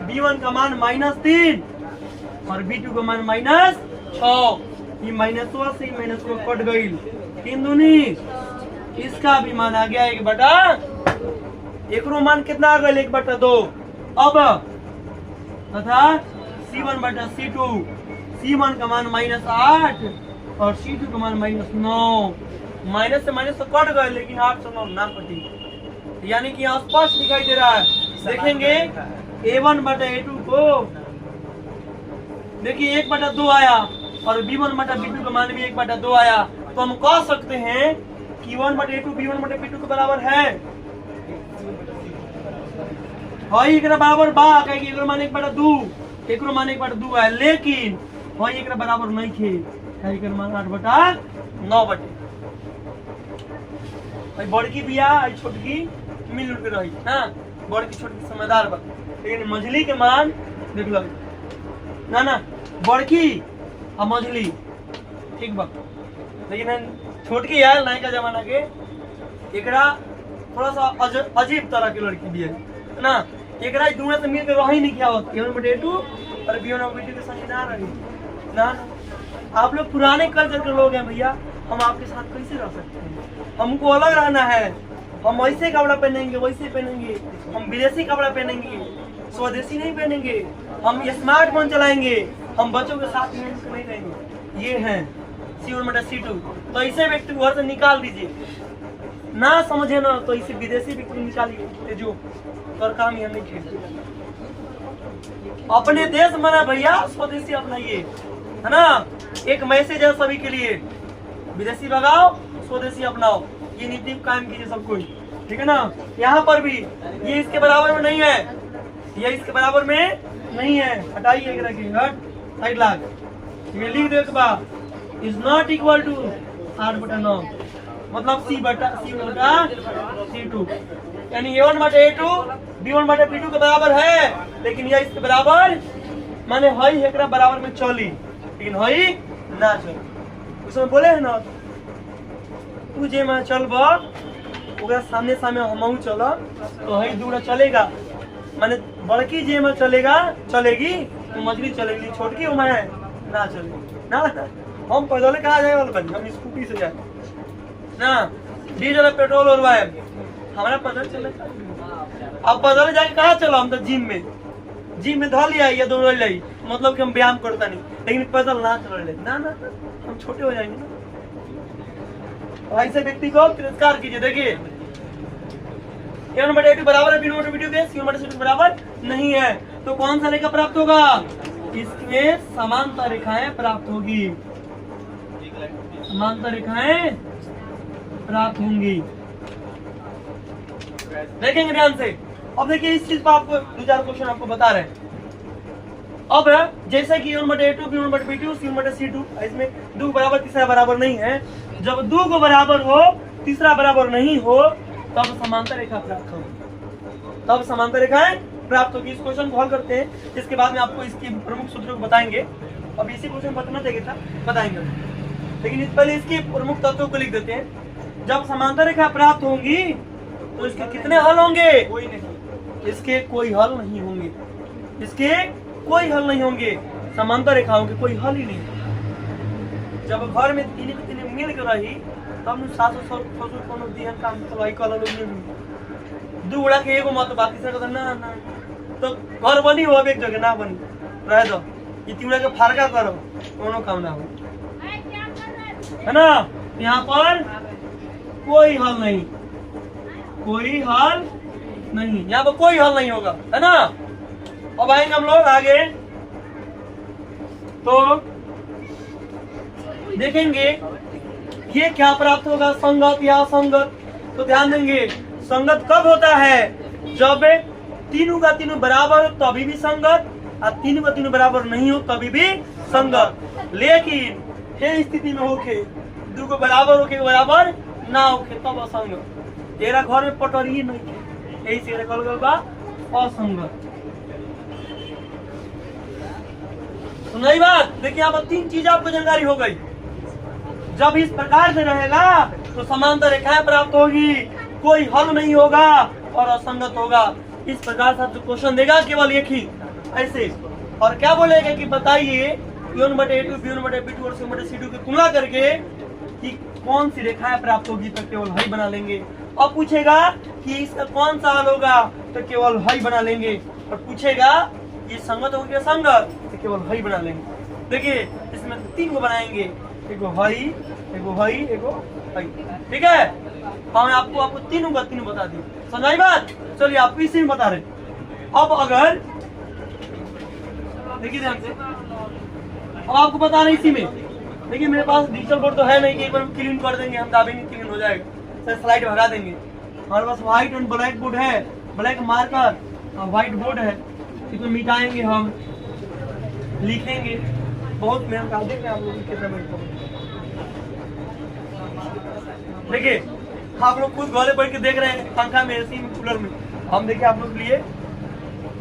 B1 का मान -3 और B2 का मान -6। ये माइनस से माइनस को कट गई, 3 दूनी, इसका भी मान आ गया 1/2। एक मान कितना आ गया 1/2। अब तथा C1 बटा C2, C1 का मान -8 और C2 का मान -9। माइनस से माइनस तो कट गए लेकिन 8 से 9 ना कटी, यानी कि यहाँ स्पष्ट दिखाई दे रहा है। देखेंगे A1 बटा A2 को, देखिए 1/2 आया और B1 बटा B2 का मान भी 1/2 आया, तो हम कह सकते हैं कि 1 बटा A2 B1 बटा B2 के बराबर है। हाँ एक बराबर बा कहेगी एक मान 1/2, एक मान 1/2 है, लेकिन हाँ एक बराबर नहीं थे, एक मान 8/9 बटे। बड़की बिया छोटकी मिल के रही, हाँ बड़की छोटकी समझदार बा, लेकिन मछली के मान देख लो ना ना, बड़की और मछली ठीक बा, लेकिन छोटकी है नए का जमाना के, एकरा थोड़ा सा अजीब तरह की लड़की भी है ना, एकरा दोनों से मिल के रही नहीं किया होता, A1 बटा A2 और B1 बटा B2 के संग ना रही ना। आप लोग पुराने कल्चर के लोग हैं भैया, हम आपके साथ कैसे रह सकते हैं? हमको अलग रहना है, हम ऐसे कपड़ा पहनेंगे वैसे पहनेंगे, हम विदेशी कपड़ा पहनेंगे स्वदेशी नहीं पहनेंगे, हम स्मार्टफोन चलाएंगे, हम बच्चों के साथ नहीं रहेंगे। ये है C1 बटा C2। तो ऐसे व्यक्ति को घर से निकाल दीजिए, ना समझे ना तो इसे विदेशी व्यक्ति निकालिए जो और काम यहाँ नहीं खेल। अपने देश मना भैया, स्वदेशी अपनाइए, है ना। एक मैसेज है सभी के लिए, विदेशी भगाओ स्वदेशी अपनाओ, ये नीति कायम कीजिए सब कोई, ठीक है ना। यहाँ पर भी ये इसके बराबर में नहीं है, ये इसके बराबर में नहीं है, हटाइए हट साइड लाग, ये लिख दो एक बार, इज नॉट इक्वल टू 8/9, मतलब C बटा C2, यानी A1 बटा A2 B1 बटा B2 के बराबर है, लेकिन यह इसके बराबर माने हई एकरा बराबर में चली, लेकिन हई ना चली। उसमें बोले है ना तू जे में चलबा ओकरा सामने सामने हमहू चला तो हई दूर चलेगा, माने बड़की जे में चलेगा चलेगी तो मछली चलेगी, छोटकी उमा है ना चलेगी ना। हम पैदल कहाँ जाए वाले बनी, हम स्कूटी से जाए ना, डीजल पेट्रोल और वायर हमारा पैदल चले। अब पैदल जाके कहाँ चलो, हम तो जिम में धो लिया या दौड़ ली, मतलब कि हम व्यायाम करता नहीं, लेकिन पैदल ना चल रहे ना ना, हम छोटे हो जाएंगे ना। ऐसे व्यक्ति को तिरस्कार कीजिए। देखिए A1 बटा A2 बराबर है B1 बटा B2 के, C1 बटा C2 बराबर नहीं है, तो कौन सा रेखा प्राप्त होगा? इसमें समांतर रेखाएं प्राप्त होगी, समांतर रेखाएं प्राप्त होंगी। देखेंगे ध्यान से। अब देखिए इस चीज पर आपको 2-4 क्वेश्चन आपको बता रहे हैं। अब जैसे कि A1 बटा A2 B1 बटा B2 C1 बटा C2, इसमें 2 बराबर तीसरा बराबर नहीं है। जब 2 को बराबर हो तीसरा बराबर नहीं हो तब समांतर रेखा प्राप्त होगी, तब समांतर रेखाएं प्राप्त होगी। इस क्वेश्चन को हल करते हैं, इसके बाद में आपको इसकी प्रमुख सूत्रों को बताएंगे। अब इसी क्वेश्चन बताना चाहिए था, बताएंगे, लेकिन पहले इसके प्रमुख तत्वों को लिख देते हैं। जब समांतर रेखा प्राप्त होंगी तो इसके कितने हल होंगे? कोई नहीं, इसके कोई हल नहीं होंगे, इसके कोई हल नहीं होंगे, समांतर रेखाओं के कोई हल ही नहीं। जब घर में तीन मिल के रही तब सासु ससुर कोनो दिहन काम चलाई कलर में दू उड़ा के एगो मत बात तीसरा ना ना, तो घर बनी हो एक जगह ना बनी रह दो, ये तीनों के फारका करो कोनो काम ना हो, है ना। यहाँ पर कोई हल नहीं, कोई हल नहीं, यहाँ पर कोई हल नहीं होगा, है ना। अब आएंगे हम लोग आगे, तो देखेंगे ये क्या प्राप्त होगा, संगत या असंगत। तो ध्यान देंगे संगत कब होता है? जब तीनों का तीनों बराबर हो तभी भी संगत, और तीनों का तीनों बराबर नहीं हो तभी भी संगत। लेकिन ये स्थिति में होके 2 को बराबर होके बराबर ना होके तब असंगत। तेरा घर में पटरी नहीं है, यही से कल गल बा असंगत। तो नई बात देखिए, यहाँ पर 3 चीज आपको जानकारी हो गई। जब इस प्रकार से रहेगा तो समांतर रेखाएं प्राप्त होगी, कोई हल नहीं होगा और असंगत होगा। इस प्रकार से आपको क्वेश्चन देगा केवल एक ही ऐसे, और क्या बोलेगा कि बताइए A1 बटा A2 B1 बटा B2 और C1 बटा C2 की तुलना करके कि कौन सी रेखाएं प्राप्त होगी, तो केवल हल बना लेंगे। अब पूछेगा कि इसका कौन सा हल होगा, तो केवल हई बना लेंगे। और पूछेगा ये संगत होगा क्या संगत, तो केवल हई बना लेंगे। देखिए इसमें 3 को बनाएंगे, एगो हई, एगो हई, एगो हई। ठीक है, हम आपको तीनों का तीनों बता दिए, समझाई बात। चलिए आप इसी में बता रहे। अब अगर देखिए ध्यान से, अब आपको बता रहे इसी में। देखिए मेरे पास डिजिटल बोर्ड तो है नहीं कि एक बार क्लीन कर देंगे, हम दाबेंगे क्लीन हो जाएगा, सर स्लाइड भगा देंगे। हमारे पास व्हाइट एंड ब्लैक बोर्ड है, ब्लैक मार्कर, व्हाइट बोर्ड है, इसमें मिटाएंगे, हम लिखेंगे। बहुत मेहनत आप देख रहे हैं, आप लोग कितना मेहनत। देखिए आप लोग खुद घरे बैठ के देख रहे हैं, पंखा में, एसी में, कूलर में। हम देखिए आप लोग के लिए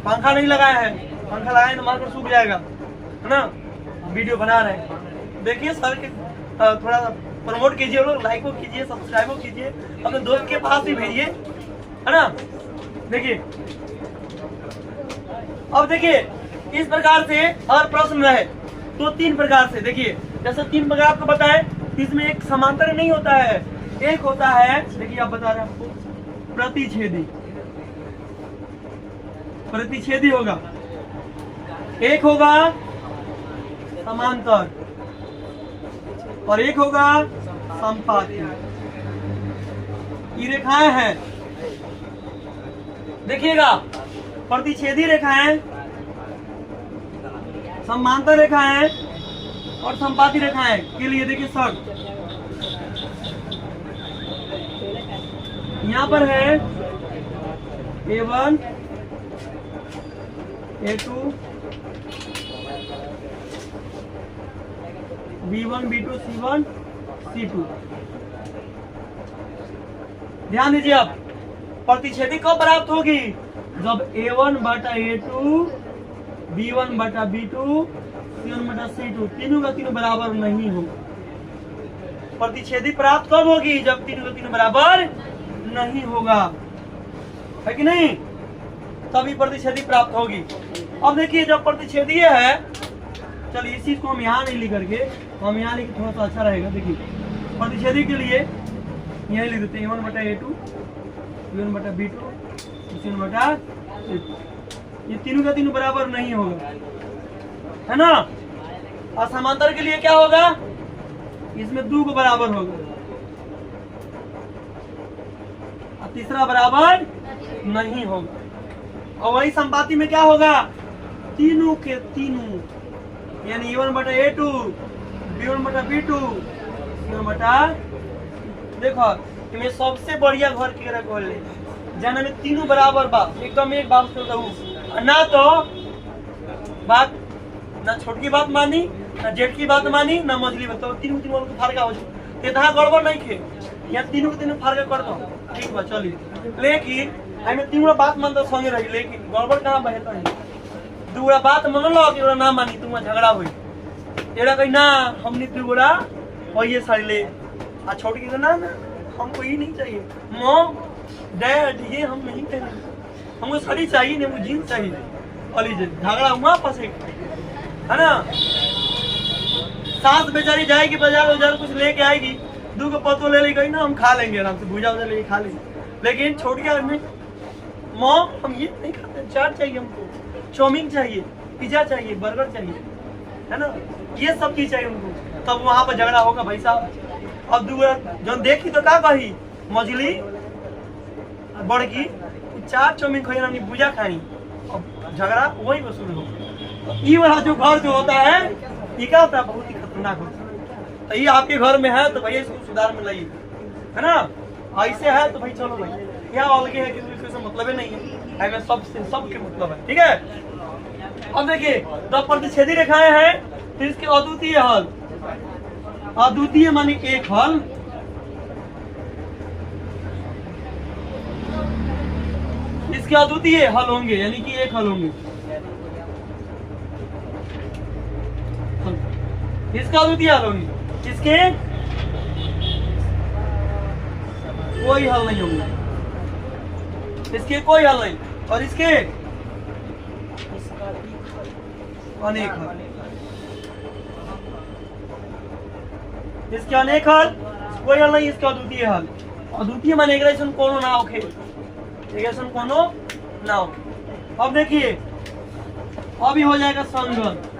पंखा नहीं लगाया है, पंखा लगाए तो मार्कर सूख जाएगा, है ना। वीडियो बना रहे हैं, देखिए सर के थोड़ा प्रमोट कीजिए, लोग लाइक को कीजिए, सब्सक्राइब कीजिए, अपने दोस्त के पास भी भेजिए, है ना। देखिए अब देखिए इस प्रकार से हर प्रश्न रहे तो 3 प्रकार से। देखिए जैसे 3 प्रकार आपको बताएं, इसमें एक समांतर नहीं होता है, एक होता है, देखिए आप बता रहे हैं आपको, प्रतिच्छेदी। प्रतिच्छेदी होगा, एक होगा समांतर और एक होगा संपाती। ये रेखाएं हैं, देखिएगा, प्रतिच्छेदी रेखाएं, समांतर रेखाएं और संपाती रेखाएं के लिए देखिए शर्त यहाँ पर है A1, A2, B1, B2, C1, C2। ध्यान दीजिए, अब प्रतिच्छेदी कब प्राप्त होगी, जब A1 बटा A2, B1 बटा B2, C1 बटा C2 तीनों का तीनों बराबर नहीं हो। प्रतिच्छेदी प्राप्त कब होगी, जब तीनों का तीनों बराबर नहीं होगा, है कि नहीं, तभी प्रतिच्छेदी प्राप्त होगी। अब देखिए जब प्रतिच्छेदी है, चलिए इस चीज को हम यहाँ नहीं लिख करके, हम यहाँ लिख थोड़ा सा अच्छा रहेगा। देखिए प्रतिच्छेदी के लिए यही लिख देते हैं, A1 बटा A2, B1 बटा B2, C1 बटा C2। ये तीनों का तीनों बराबर नहीं होगा, है ना। और समांतर के लिए क्या होगा, इसमें 2 को बराबर होगा और तीसरा बराबर नहीं होगा। और वही संपाती में क्या होगा, तीनों के तीनों, यानी A1 बटा A2, B1 बटा B2, C1 बटा। देखो इनमें सबसे बढ़िया घर के रखल जाना में तीनों बराबर बा, एकदम एक बात करता हूँ ना, तो बात ना छोटकी बात मानी, ना जेठ की बात मानी, ना मझली बात, तो तीनों तीनों को फर्क हो जाए, तो गड़बड़ नहीं खे, यहाँ तीनों के तीनों फर्क करता हूँ, ठीक बा। चलिए लेकिन हमें तीनों बात मानता संगे रही, लेकिन गड़बड़ कहाँ बहता है, दूसरा बात मान लो कि ना मानी, तुम झगड़ा हुई, तेरा कहीं ना हमने दूसरा और ये साड़ी ले, आ छोटी की ना हमको ये नहीं चाहिए, मॉम डैड ये हम नहीं करेंगे, हमको साड़ी चाहिए, नहीं हमको जीन्स चाहिए, और झगड़ा हुआ आपस में, है ना। सास बेचारी जाएगी बाजार बाजार कुछ लेके आएगी, 2 को पतो ले लेगी ना, हम खा लेंगे आराम से, भूजा वूजा लेके खा लेंगे। लेकिन छोटी आदमी, मॉम हम ये नहीं खाते, चाट चाहिए हमको, चाउमीन चाहिए, पिज्जा चाहिए, बर्गर चाहिए, है ना, ये सब चीज चाहिए उनको, तब वहां पर झगड़ा होगा भाई साहब। अब जो देखी तो क्या कही, मछली बड़की 4 चाउमीन खाई, हमने भूजा खाई, अब झगड़ा वही पर शुरू हो। ये वाला जो घर जो होता है, ये क्या होता है, बहुत ही खतरनाक होता है। तो ये आपके घर में है तो भैया इसको सुधार में लाइए, है ना। ऐसे है तो भाई चलो भाई, यहाँ अलगे है, किसी से मतलब ही नहीं है, हमें सबके मतलब है, ठीक है। अब देखिए जब प्रतिच्छेदी रेखाएं हैं तो इसके अद्वितीय हल, अद्वितीय मानी एक हल, इसके अद्वितीय हल होंगे, यानी कि एक हल होंगे, इसका अद्वितीय हल होंगे, इसके कोई हल नहीं होंगे, इसके कोई हल नहीं, और इसके अनेक हल, इसके अनेक हल, कोई हल नहीं, इसका अद्वितीय हल। अद्वितीय माने एग्रेशन कोनो ना होखे, एग्रेशन कोनो ना होखे। अब देखिए अभी हो जाएगा संगत,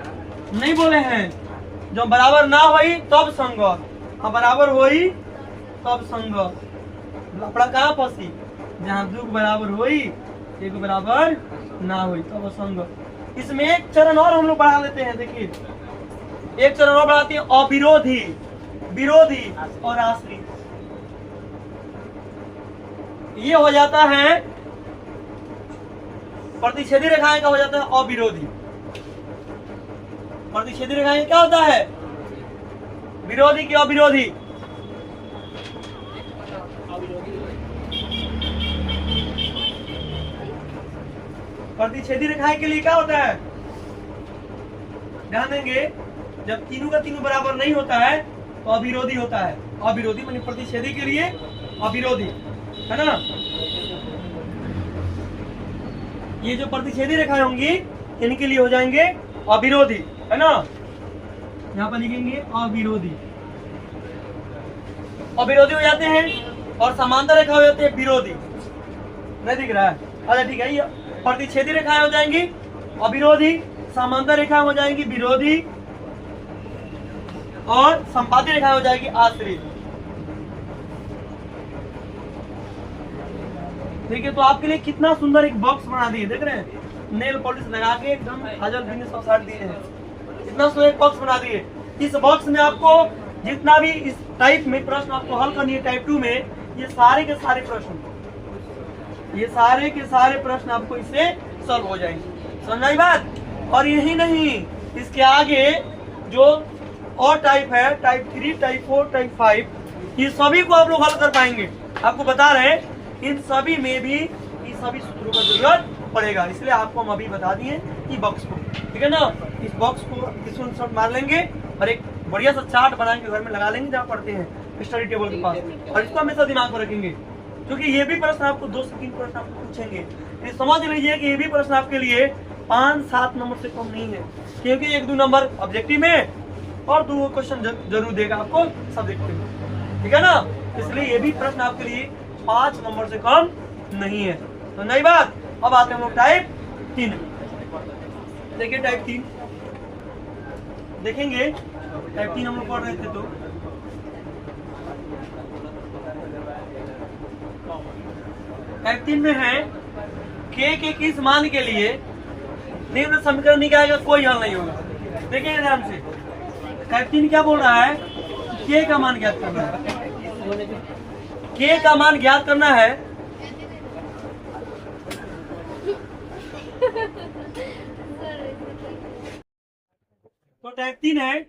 नहीं बोले हैं जब बराबर ना होई तब संगत, अब बराबर होई तब संगत। लफड़ा कहाँ फंसी, जहाँ दो बराबर होई एक बराबर ना होई तब असंगत। इसमें एक चरण और हम लोग बढ़ा लेते हैं, देखिए एक चरण और बढ़ाते हैं, अविरोधी, विरोधी और आश्रित। ये हो जाता है प्रतिच्छेदी रेखाएं का हो जाता है अविरोधी। प्रतिच्छेदी रेखाएं क्या होता है, विरोधी की अविरोधी। प्रतिच्छेदी रेखाएं के लिए क्या होता है, ध्यान देंगे, जब तीनों का तीनों बराबर नहीं होता है तो अविरोधी होता है। अविरोधी माने प्रतिच्छेदी के लिए अविरोधी, है ना। ये जो प्रतिच्छेदी रेखाएं होंगी इनके लिए हो जाएंगे अविरोधी, है ना। यहाँ पर लिखेंगे अविरोधी, अविरोधी हो जाते हैं। और समांतर रेखा हो जाते हैं विरोधी, नहीं दिख रहा है, अच्छा ठीक है। ये प्रतिच्छेदी रेखाएं हो जाएंगी अविरोधी, समांतर रेखा हो जाएंगी विरोधी और संपाती रेखा हो जाएगी आश्रित। देखिए तो आपके लिए कितना सुंदर एक बॉक्स बना दिए, देख रहे हैं, नेल पॉलिश लगा के एकदम काजल भी 160 दिए हैं, इतना सुंदर एक बॉक्स बना दिए। इस बॉक्स में आपको जितना भी इस टाइप में प्रश्न आपको हल करनी है टाइप 2 में, ये सारे के सारे प्रश्न, ये सारे के सारे प्रश्न आपको इससे सॉल्व हो जाएंगे, समझ आई बात। और यही नहीं, इसके आगे जो और टाइप है, टाइप 3, टाइप 4, टाइप 5, ये सभी को आप लोग हल कर पाएंगे। आपको बता रहे हैं इन सभी में भी इन सभी सूत्रों का जरूरत पड़ेगा, इसलिए आपको हम अभी बता दिए कि बॉक्स को, ठीक है ना। इस बॉक्स को स्क्रीनशॉट मार लेंगे और एक बढ़िया सा चार्ट बना के घर में लगा लेंगे जहाँ पढ़ते हैं स्टडी टेबल के पास, और इसको हमेशा दिमाग में रखेंगे, क्योंकि ये भी प्रश्न आपको 2 से 3 प्रश्न आपको पूछेंगे। ये समझ लीजिए कि ये भी प्रश्न आपके लिए 5-7 नंबर से कम नहीं है, क्योंकि 1-2 नंबर ऑब्जेक्टिव में और 2 क्वेश्चन जरूर देगा आपको सब्जेक्ट में, ठीक है ना। इसलिए ये भी प्रश्न आपके लिए 5 नंबर से कम नहीं है, तो नई बात। अब आते हैं हम लोग टाइप 3। देखिए टाइप 3 देखेंगे, टाइप 3 हम लोग पढ़ रहे थे, तो टाइप 3 में है के किस मान के लिए निम्न समीकरण निकाय का कोई हल नहीं होगा। देखिए ध्यान से, टाइप 3 क्या बोल रहा है, के का मान ज्ञात करना है, के का मान ज्ञात करना है। तो टाइप 3 है,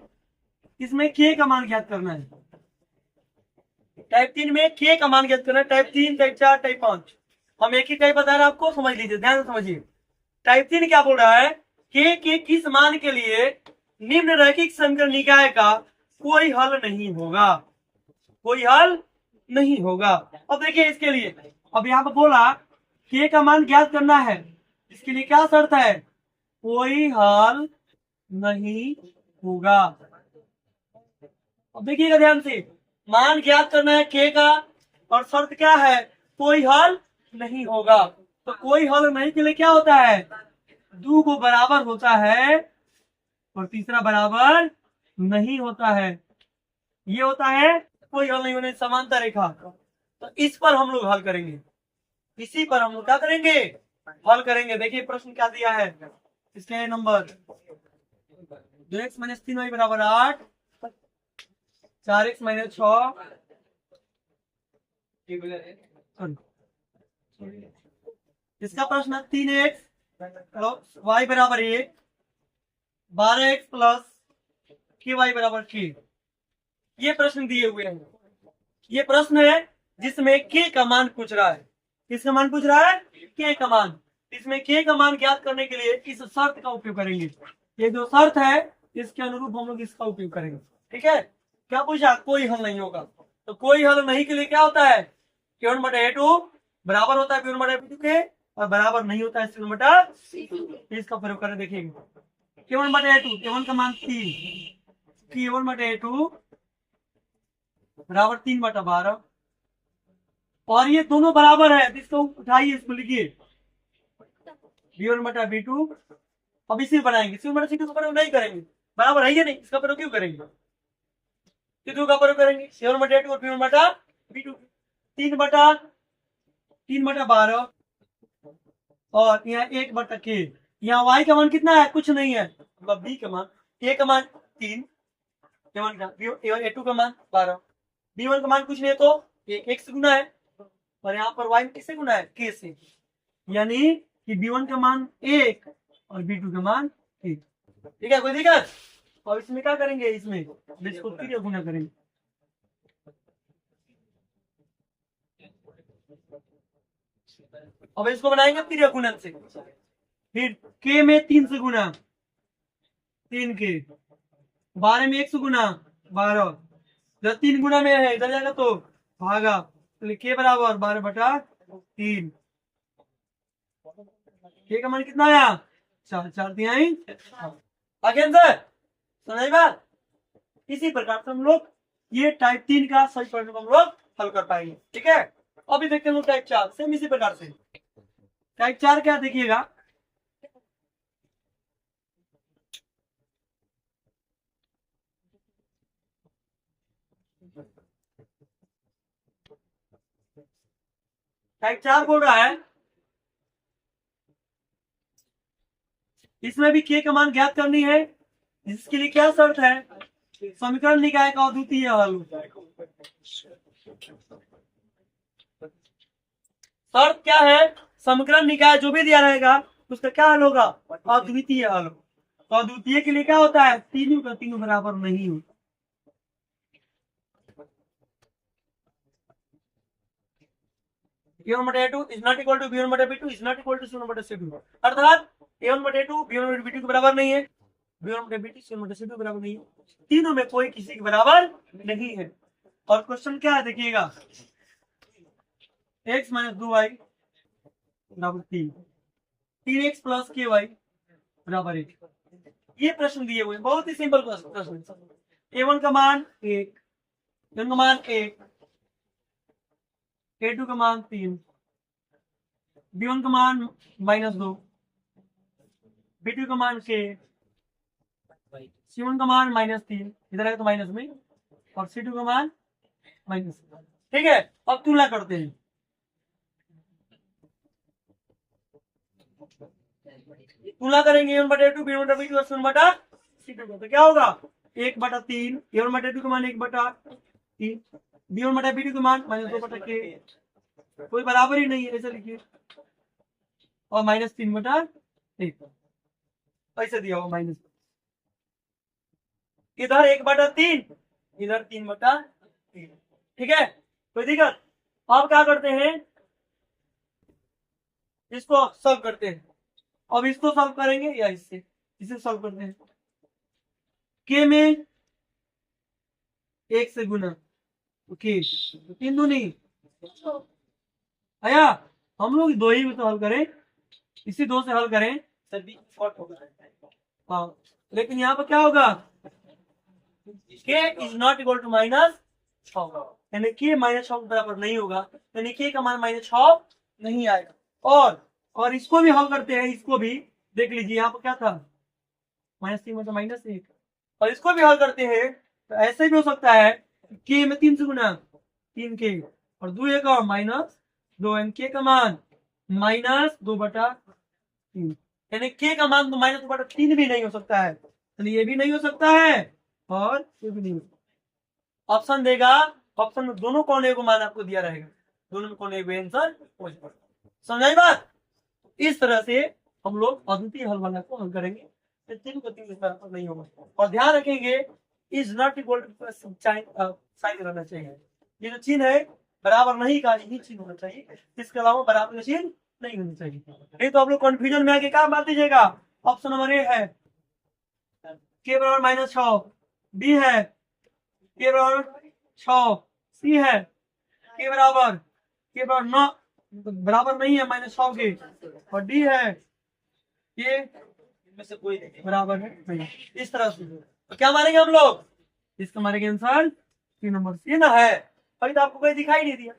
इसमें के का मान ज्ञात करना है। टाइप 3 में के का मान ज्ञात करना है, टाइप 3, टाइप 4, टाइप 5। हम एक ही टाइप बता रहे हैं आपको, समझ लीजिए, ध्यान से समझिए। टाइप 3 क्या बोल रहा है, के किस मान के लिए निम्न रैखिक समीकरण निकाय का कोई हल नहीं होगा, कोई हल नहीं होगा। अब देखिए इसके लिए, अब यहाँ पर बोला के का मान ज्ञात करना है, इसके लिए क्या शर्त है, कोई हल नहीं होगा। अब देखिएगा ध्यान से, मान ज्ञात करना है के का, और शर्त क्या है, कोई हल नहीं होगा। तो कोई हल नहीं के लिए क्या होता है, 2 को बराबर होता है और तीसरा बराबर नहीं होता है, ये होता है कोई हल नहीं होने, समांतर रेखा। तो इस पर हम लोग हल करेंगे, इसी पर हम लोग क्या करेंगे, हल करेंगे। देखिए प्रश्न क्या दिया है, इसके नंबर 2x - 3y बराबर 8, 4x - 6, इसका प्रश्न 3x y बराबर 1, 12x प्लस ky बराबर 3। ये प्रश्न दिए हुए हैं, ये प्रश्न है जिसमें के का मान पूछ रहा है। किसका मान पूछ रहा है, के का मान। इसमें के का मान ज्ञात करने के लिए इस शर्त का उपयोग करेंगे, ये जो शर्त है इसके अनुरूप हम लोग इसका उपयोग करेंगे, ठीक है। क्या पूछा, कोई हल नहीं होगा। तो कोई हल नहीं के लिए क्या होता है, K1/A2 बराबर होता है P1/P2 के, और बराबर नहीं होता है C1/C2। इसका प्रयोग करें, देखिएगा K1/A2, K1 का मान 3, K1/A2 बराबर 3/12, और ये दोनों बराबर है, तो इसको उठाइए, इसको लिखिए B1 बटा B2। अब इसी बनाएंगे, C1 बटा C2 का प्रयोग नहीं करेंगे, बराबर है ये नहीं, इसका प्रयोग क्यों करेंगे? C2 का प्रयोग करेंगे, C1 बटा A2 और B1 बटा B2। 3/12 और यहाँ 1/k। यहाँ y का मान कितना है? कुछ नहीं है, मतलब b का मान, a का मान 3, A1 का, A2 का मान 12, B1 का मान कुछ नहीं है तो एक से गुना है, और यहाँ पर y में किससे गुना है? k से, यानी कि B1 का मान 1 और B2 का मान 1। ठीक है, कोई दिक्कत? और इसमें क्या करेंगे? इसमें इसको फिर गुना करेंगे। अब इसको बनाएंगे फिर गुणन से, फिर k में 3 से गुना, 3k, 12 में 1 से गुना, 12, जब 3 गुना में है इधर जाएगा तो भागा, तो k बराबर 12/3। k का मान कितना आया? 4, 4 तिहाई। आगे आंसर समझ बात। इसी प्रकार से हम लोग ये टाइप 3 का सही प्रश्न को हम लोग हल कर पाएंगे। ठीक है, अभी देखते हैं लोग टाइप 4, सेम इसी प्रकार से। टाइप 4 क्या देखिएगा, टाइप 4 बोल रहा है इसमें भी k का मान ज्ञात करनी है। इसके लिए क्या शर्त है? समीकरण निकाय का अद्वितीय हल। शर्त क्या है? समीकरण निकाय जो भी दिया रहेगा उसका क्या हल होगा? अद्वितीय हल। तो अद्वितीय के लिए क्या होता है? तीनों का तीनों बराबर नहीं होता। A1 बटा A2 is not equal to B1 बटा B2 is not equal to C1 बटा C2, अर्थात A1 बटा A2 B1 बटा B2 के बराबर नहीं है, B1 बटा B2 C1 बटा C2 के बराबर नहीं है, तीनों में कोई किसी के बराबर नहीं है। और क्वेश्चन क्या है देखिएगा, x माइनस 2y बराबर 3, 3x प्लस ky बराबर 1। ये प्रश्न दिए हुए हैं, बहुत ही सिंपल प्रश्न। A1 का मान 1, A1 का मान 1, A2 का मान 3, B1 का मान -2, B2 का मान k, C1 का मान -3, इधर है तो माइनस में, और C2 का मान -। ठीक है, अब तुलना करते हैं। तुलना करेंगे A1 बटा A2 B1 बटा B2 और C1 बटा C2 तो क्या होगा? 1/3, A1 बटा A2 का मान 1/3, B1 बटा B2 का मान -2/k, कोई बराबर ही नहीं है, ऐसा लिखिए, और -3/1 ऐसे दिया हुआ माइनस, इधर 1/3, इधर 3/3। ठीक है, कोई दिक्कत? अब क्या करते हैं, इसको सॉल्व करते हैं। अब इसको सॉल्व करेंगे या इसे सॉल्व करते हैं। k में 1 से गुना, ओके, 3 दूनी आया, हम लोग 2 ही में तो हल करें, इसी 2 से हल करें सभी शॉर्ट होगा। हाँ, लेकिन यहाँ पर क्या होगा? k is not equal to -6, यानी k -6 बराबर नहीं होगा, यानी k का मान -6 नहीं आएगा। और इसको भी हल करते हैं, इसको भी देख लीजिए, यहाँ पर क्या था? -3 मतलब -1, और इसको भी हल करते हैं तो ऐसे भी हो सकता है k में 3 से गुना, 3k, और 2 एक और -2, k का मान -2/3, यानी k का मान तो -2/3 भी नहीं हो सकता है, यानी ये भी नहीं हो सकता है और ये भी नहीं हो सकता। ऑप्शन देगा, ऑप्शन में दोनों कोने को मान आपको दिया रहेगा, दोनों में कोने को आंसर हो जाएगा। समझाई बात? इस तरह से हम लोग अद्वितीय हल वाला को हल करेंगे, तीन को तीन बराबर नहीं होगा। और ध्यान रखेंगे is not equal to sign रहना चाहिए, ये जो चिन्ह है बराबर नहीं का यही चिन्ह होना चाहिए, इसके अलावा बराबर का चिन्ह नहीं होना चाहिए। नहीं तो आप लोग कंफ्यूजन में आके क्या बात दीजिएगा। ऑप्शन नंबर ए है k बराबर -6, बी है k बराबर 6, सी है k बराबर 9 बराबर नहीं है -6 के, और डी है ये इनमें से कोई बराबर है नहीं। इस तरह से तो क्या मारेंगे हम लोग? इसका मारेंगे आंसर 3 नंबर सी ना है, अभी तो आपको कोई दिखाई नहीं दिया।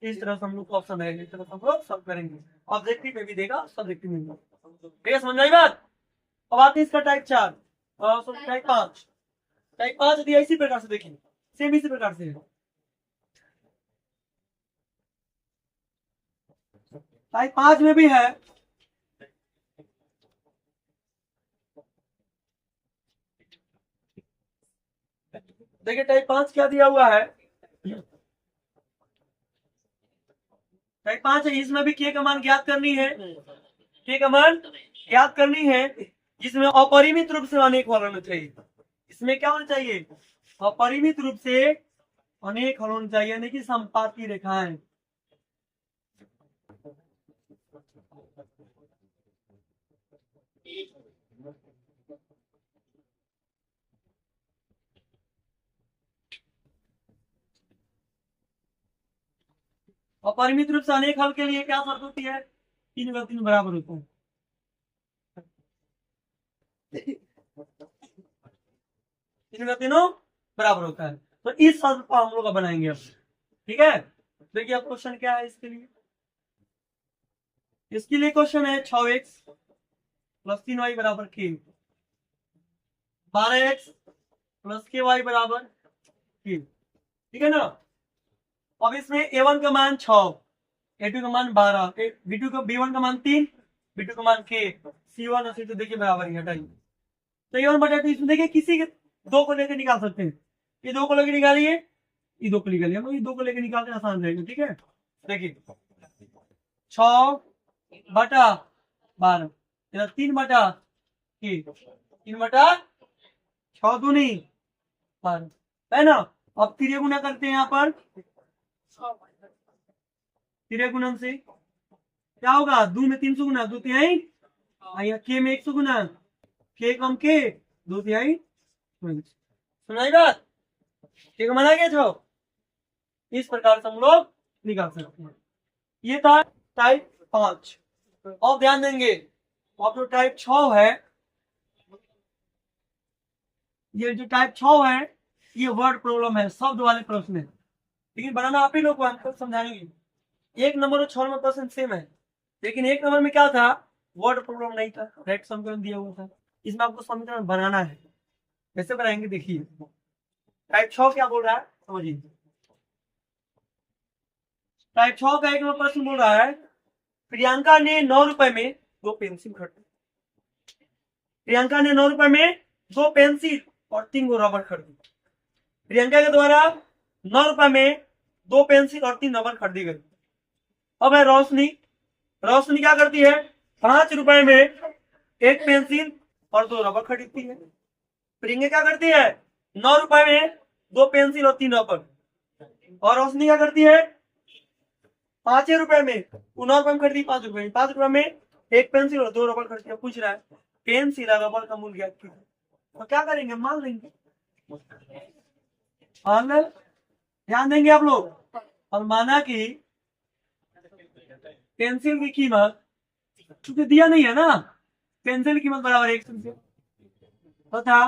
इस तरह से हम लोग ऑप्शन रहेगा, इस तरह से हम लोग सब करेंगे। ऑब्जेक्टिव में भी देगा, सब्जेक्टिव में भी। ठीक है, समझ आई बात। अब आते हैं इसका टाइप 4 और टाइप 5। टाइप 5 यदि इसी प्रकार से देखिए, सेम इसी प्रकार से है। टाइप 5 में भी है, देखिए टाइप 5 क्या दिया हुआ है। टाइप 5 है, इसमें भी के का मान ज्ञात करनी है, के का मान ज्ञात करनी है, जिसमें अपरिमित रूप से अनेक हल होना चाहिए। इसमें क्या होना चाहिए, अपरिमित रूप से अनेक हल होना चाहिए, यानी कि संपाती रेखाएं। अपरिमित रूप से अनेक हल के लिए क्या शर्त होती है, 3 का 3 बराबर होता है। तीनों का तीनों बराबर होता है, तो इस शर्त को हम लोग बनाएंगे अब। ठीक है, देखिए अब क्वेश्चन क्या है इसके लिए। इसके लिए क्वेश्चन है 6x प्लस 3y बराबर k, 12x प्लस ky बराबर k। ठीक है ना। अब इसमें a1 का मान 6, a2 का मान 12, b1 का मान 3, b2 का मान k, c1 और c2 देखिए बराबर ही हटाइए। तो a1 बटा 2 इसमें देखिए किसी के दो को लेकर निकाल सकते हैं, ये दो को लेकर निकालिए, ये दो को निकालिए, हम ये दो को लेकर निकालते आसान रहेगा। ठीक है, देखिए 6 बटा 12, 3 बटा 3 बटा 6 दूनी 12 है ना। अब तिर्य गुना करते हैं, यहाँ पर तिर्य गुणन से क्या होगा, 2 में 300 गुना 2 तिहाई, यहाँ के में 100 गुना, के कम के 2 तिहाई। सुनाई बात, ठीक मना गया छो। इस प्रकार से हम लोग निकाल सकते हैं। ये था टाइप 5। और ध्यान देंगे, अब जो टाइप 6 है, ये जो टाइप 6 है, ये वर्ड प्रॉब्लम है, शब्द वाले प्रश्न है, लेकिन बनाना आप ही लोग को हमको समझाएंगे। 1 नंबर और 6 नंबर प्रश्न सेम है, लेकिन 1 नंबर में क्या था, वर्ड प्रॉब्लम नहीं था, डायरेक्ट समीकरण दिया हुआ था। इसमें आपको समीकरण बनाना है, कैसे बनाएंगे देखिए। टाइप 6 क्या बोल रहा है समझिए। टाइप 6 का 1 नंबर प्रश्न बोल रहा है, प्रियंका ने 9 रुपए में 2 पेंसिल खरीदी। प्रियंका ने 9 रुपए में 2 पेंसिल और 3 गो रबर खरीदी। प्रियंका के द्वारा 9 रुपए में 2 पेंसिल और 3 रबर खरीदी गई। अब है रोशनी, रोशनी क्या करती है, 5 रुपए में 1 पेंसिल और 2 रबर खरीदती है। प्रियंका क्या करती है, 9 रुपए में 2 पेंसिल और 3 रबर, और रोशनी क्या करती है, 5 रुपए में, 9 रुपए में खरीदी 5 रुपए में, 5 रुपए में 1 पेंसिल और 2 रबर खरीदी। पूछ रहा है पेंसिल और रबर का मूल्य ज्ञात कीजिए, तो क्या करेंगे, मान लेंगे, मान ले, ध्यान देंगे आप लोग। और माना कि पेंसिल की कीमत, चूंकि दिया नहीं है ना, पेंसिल की कीमत बराबर 1 रुपये तथा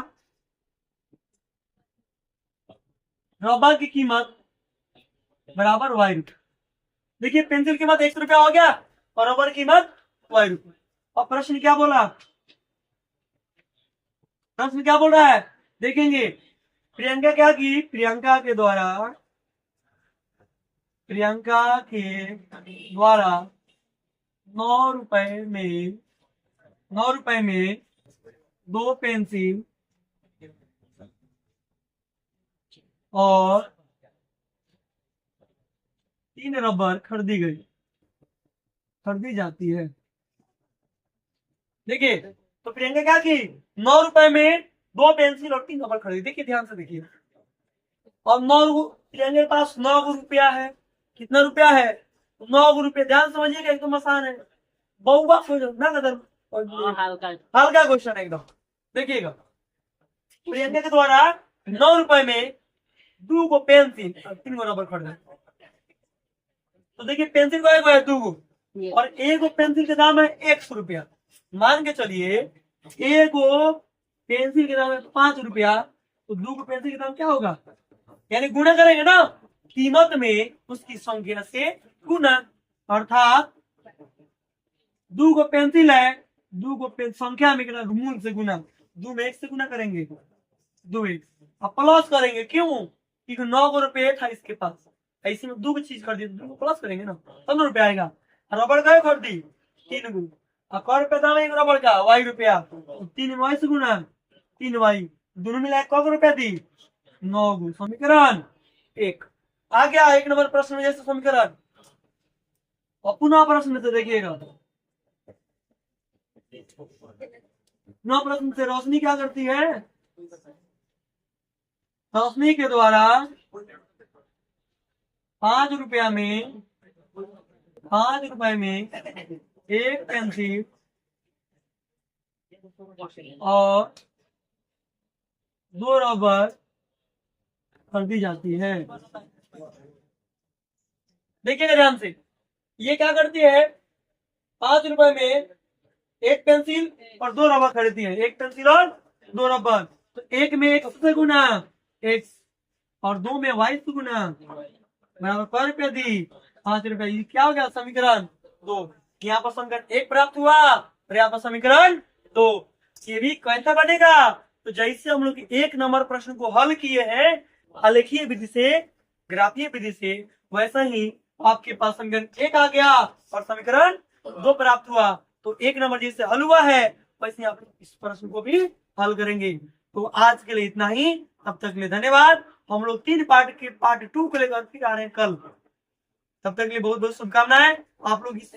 रबर की कीमत बराबर y रुपये। देखिए पेंसिल की कीमत 1 रुपया हो गया और रबर की कीमत y रुपये। और प्रश्न क्या बोला, प्रश्न क्या बोल रहा है देखेंगे। प्रियंका क्या की, प्रियंका के द्वारा 9 रुपए में 2 पेंसिल और 3 रबर खरीदी जाती है। देखिए तो प्रियंका क्या की, 9 रुपए में 2 पेंसिल और 3 रबर खरीदी। देखिए ध्यान से देखिए, और प्रियंका के पास 9 रुपया है, कितना रुपया है, 9 रुपये। ध्यान समझिएगा, एकदम आसान है, बहुबा हल्का क्वेश्चन है एकदम। देखिएगा प्रियंका के द्वारा 9 रुपए में 2 गो पेंसिल और 3 गो रबर खरीदा। तो देखिए पेंसिल को 1 गो है, 2 गो, और 1 गो पेंसिल का दाम है 100 रुपया। मान के चलिए 1 गो पेंसिल के दाम है 5 रुपया, तो 2 गो पेंसिल का दाम क्या होगा, यानी गुणा करेंगे ना, कीमत में उसकी संख्या से गुना। अर्थात 2 को पेंसिल है, 2 को संख्या में कितना मूल से गुना, 2 में 1 से गुना करेंगे, 2 1 अब प्लस करेंगे। क्यों? क्योंकि 9 को रुपये था इसके पास, ऐसे में 2 की चीज खरीदी तो 2 को प्लस करेंगे ना, तब ना रुपया आएगा। रबड़ का खरीदी 3 गो, और क रुपया दाम एक रबड़ का वाई रुपया, 3 वाई से गुना 3 वाई, दोनों मिला क रुपया दी 9 गो। समीकरण 1 आ गया। 1 नंबर प्रश्न में जैसे समीकरण। और पुनः प्रश्न से देखिएगा, पुनः प्रश्न से रोशनी क्या करती है? रोशनी के द्वारा 5 रुपया में 1 पेंसिल और 2 रबर खरीदी जाती है। देखिएगा ध्यान से, ये क्या करती है? 5 रुपए में 1 पेंसिल और 2 रबर खरीदती है। 1 पेंसिल और 2 रबर, तो 1 में x से गुना x और 2 में y से गुना बराबर क रुपया दी 5 रुपया। ये क्या हो गया? समीकरण 2। यहाँ पर समीकरण 1 प्राप्त हुआ और यहाँ पर समीकरण 2। ये भी कैसा बनेगा? तो जैसे हम लोग 1 नंबर प्रश्न को हल किए हैं आलेखीय विधि से, ग्राफीय विधि से, वैसा ही आपके पास समीकरण 1 आ गया और समीकरण 2 प्राप्त हुआ। तो 1 नंबर जैसे हल हुआ है वैसे आप इस प्रश्न को भी हल करेंगे। तो आज के लिए इतना ही, तब तक के लिए धन्यवाद। हम लोग 3 पार्ट के पार्ट 2 को लेकर फिर आ रहे हैं कल। तब तक के लिए बहुत बहुत शुभकामनाएं। आप लोग इस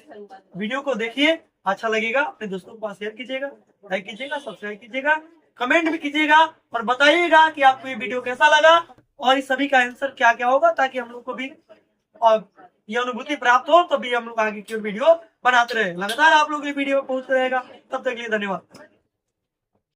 वीडियो को देखिए, अच्छा लगेगा अपने दोस्तों के पास शेयर कीजिएगा, लाइक कीजिएगा, सब्सक्राइब कीजिएगा, कमेंट भी कीजिएगा और बताइएगा कि आपको ये वीडियो कैसा लगा और इस सभी का आंसर क्या क्या होगा, ताकि हम लोग को भी ये अनुभूति प्राप्त हो, तभी हम लोग आगे की वीडियो बनाते रहे। लगातार आप लोग ये वीडियो पहुंचते रहेगा। तब तक के लिए धन्यवाद।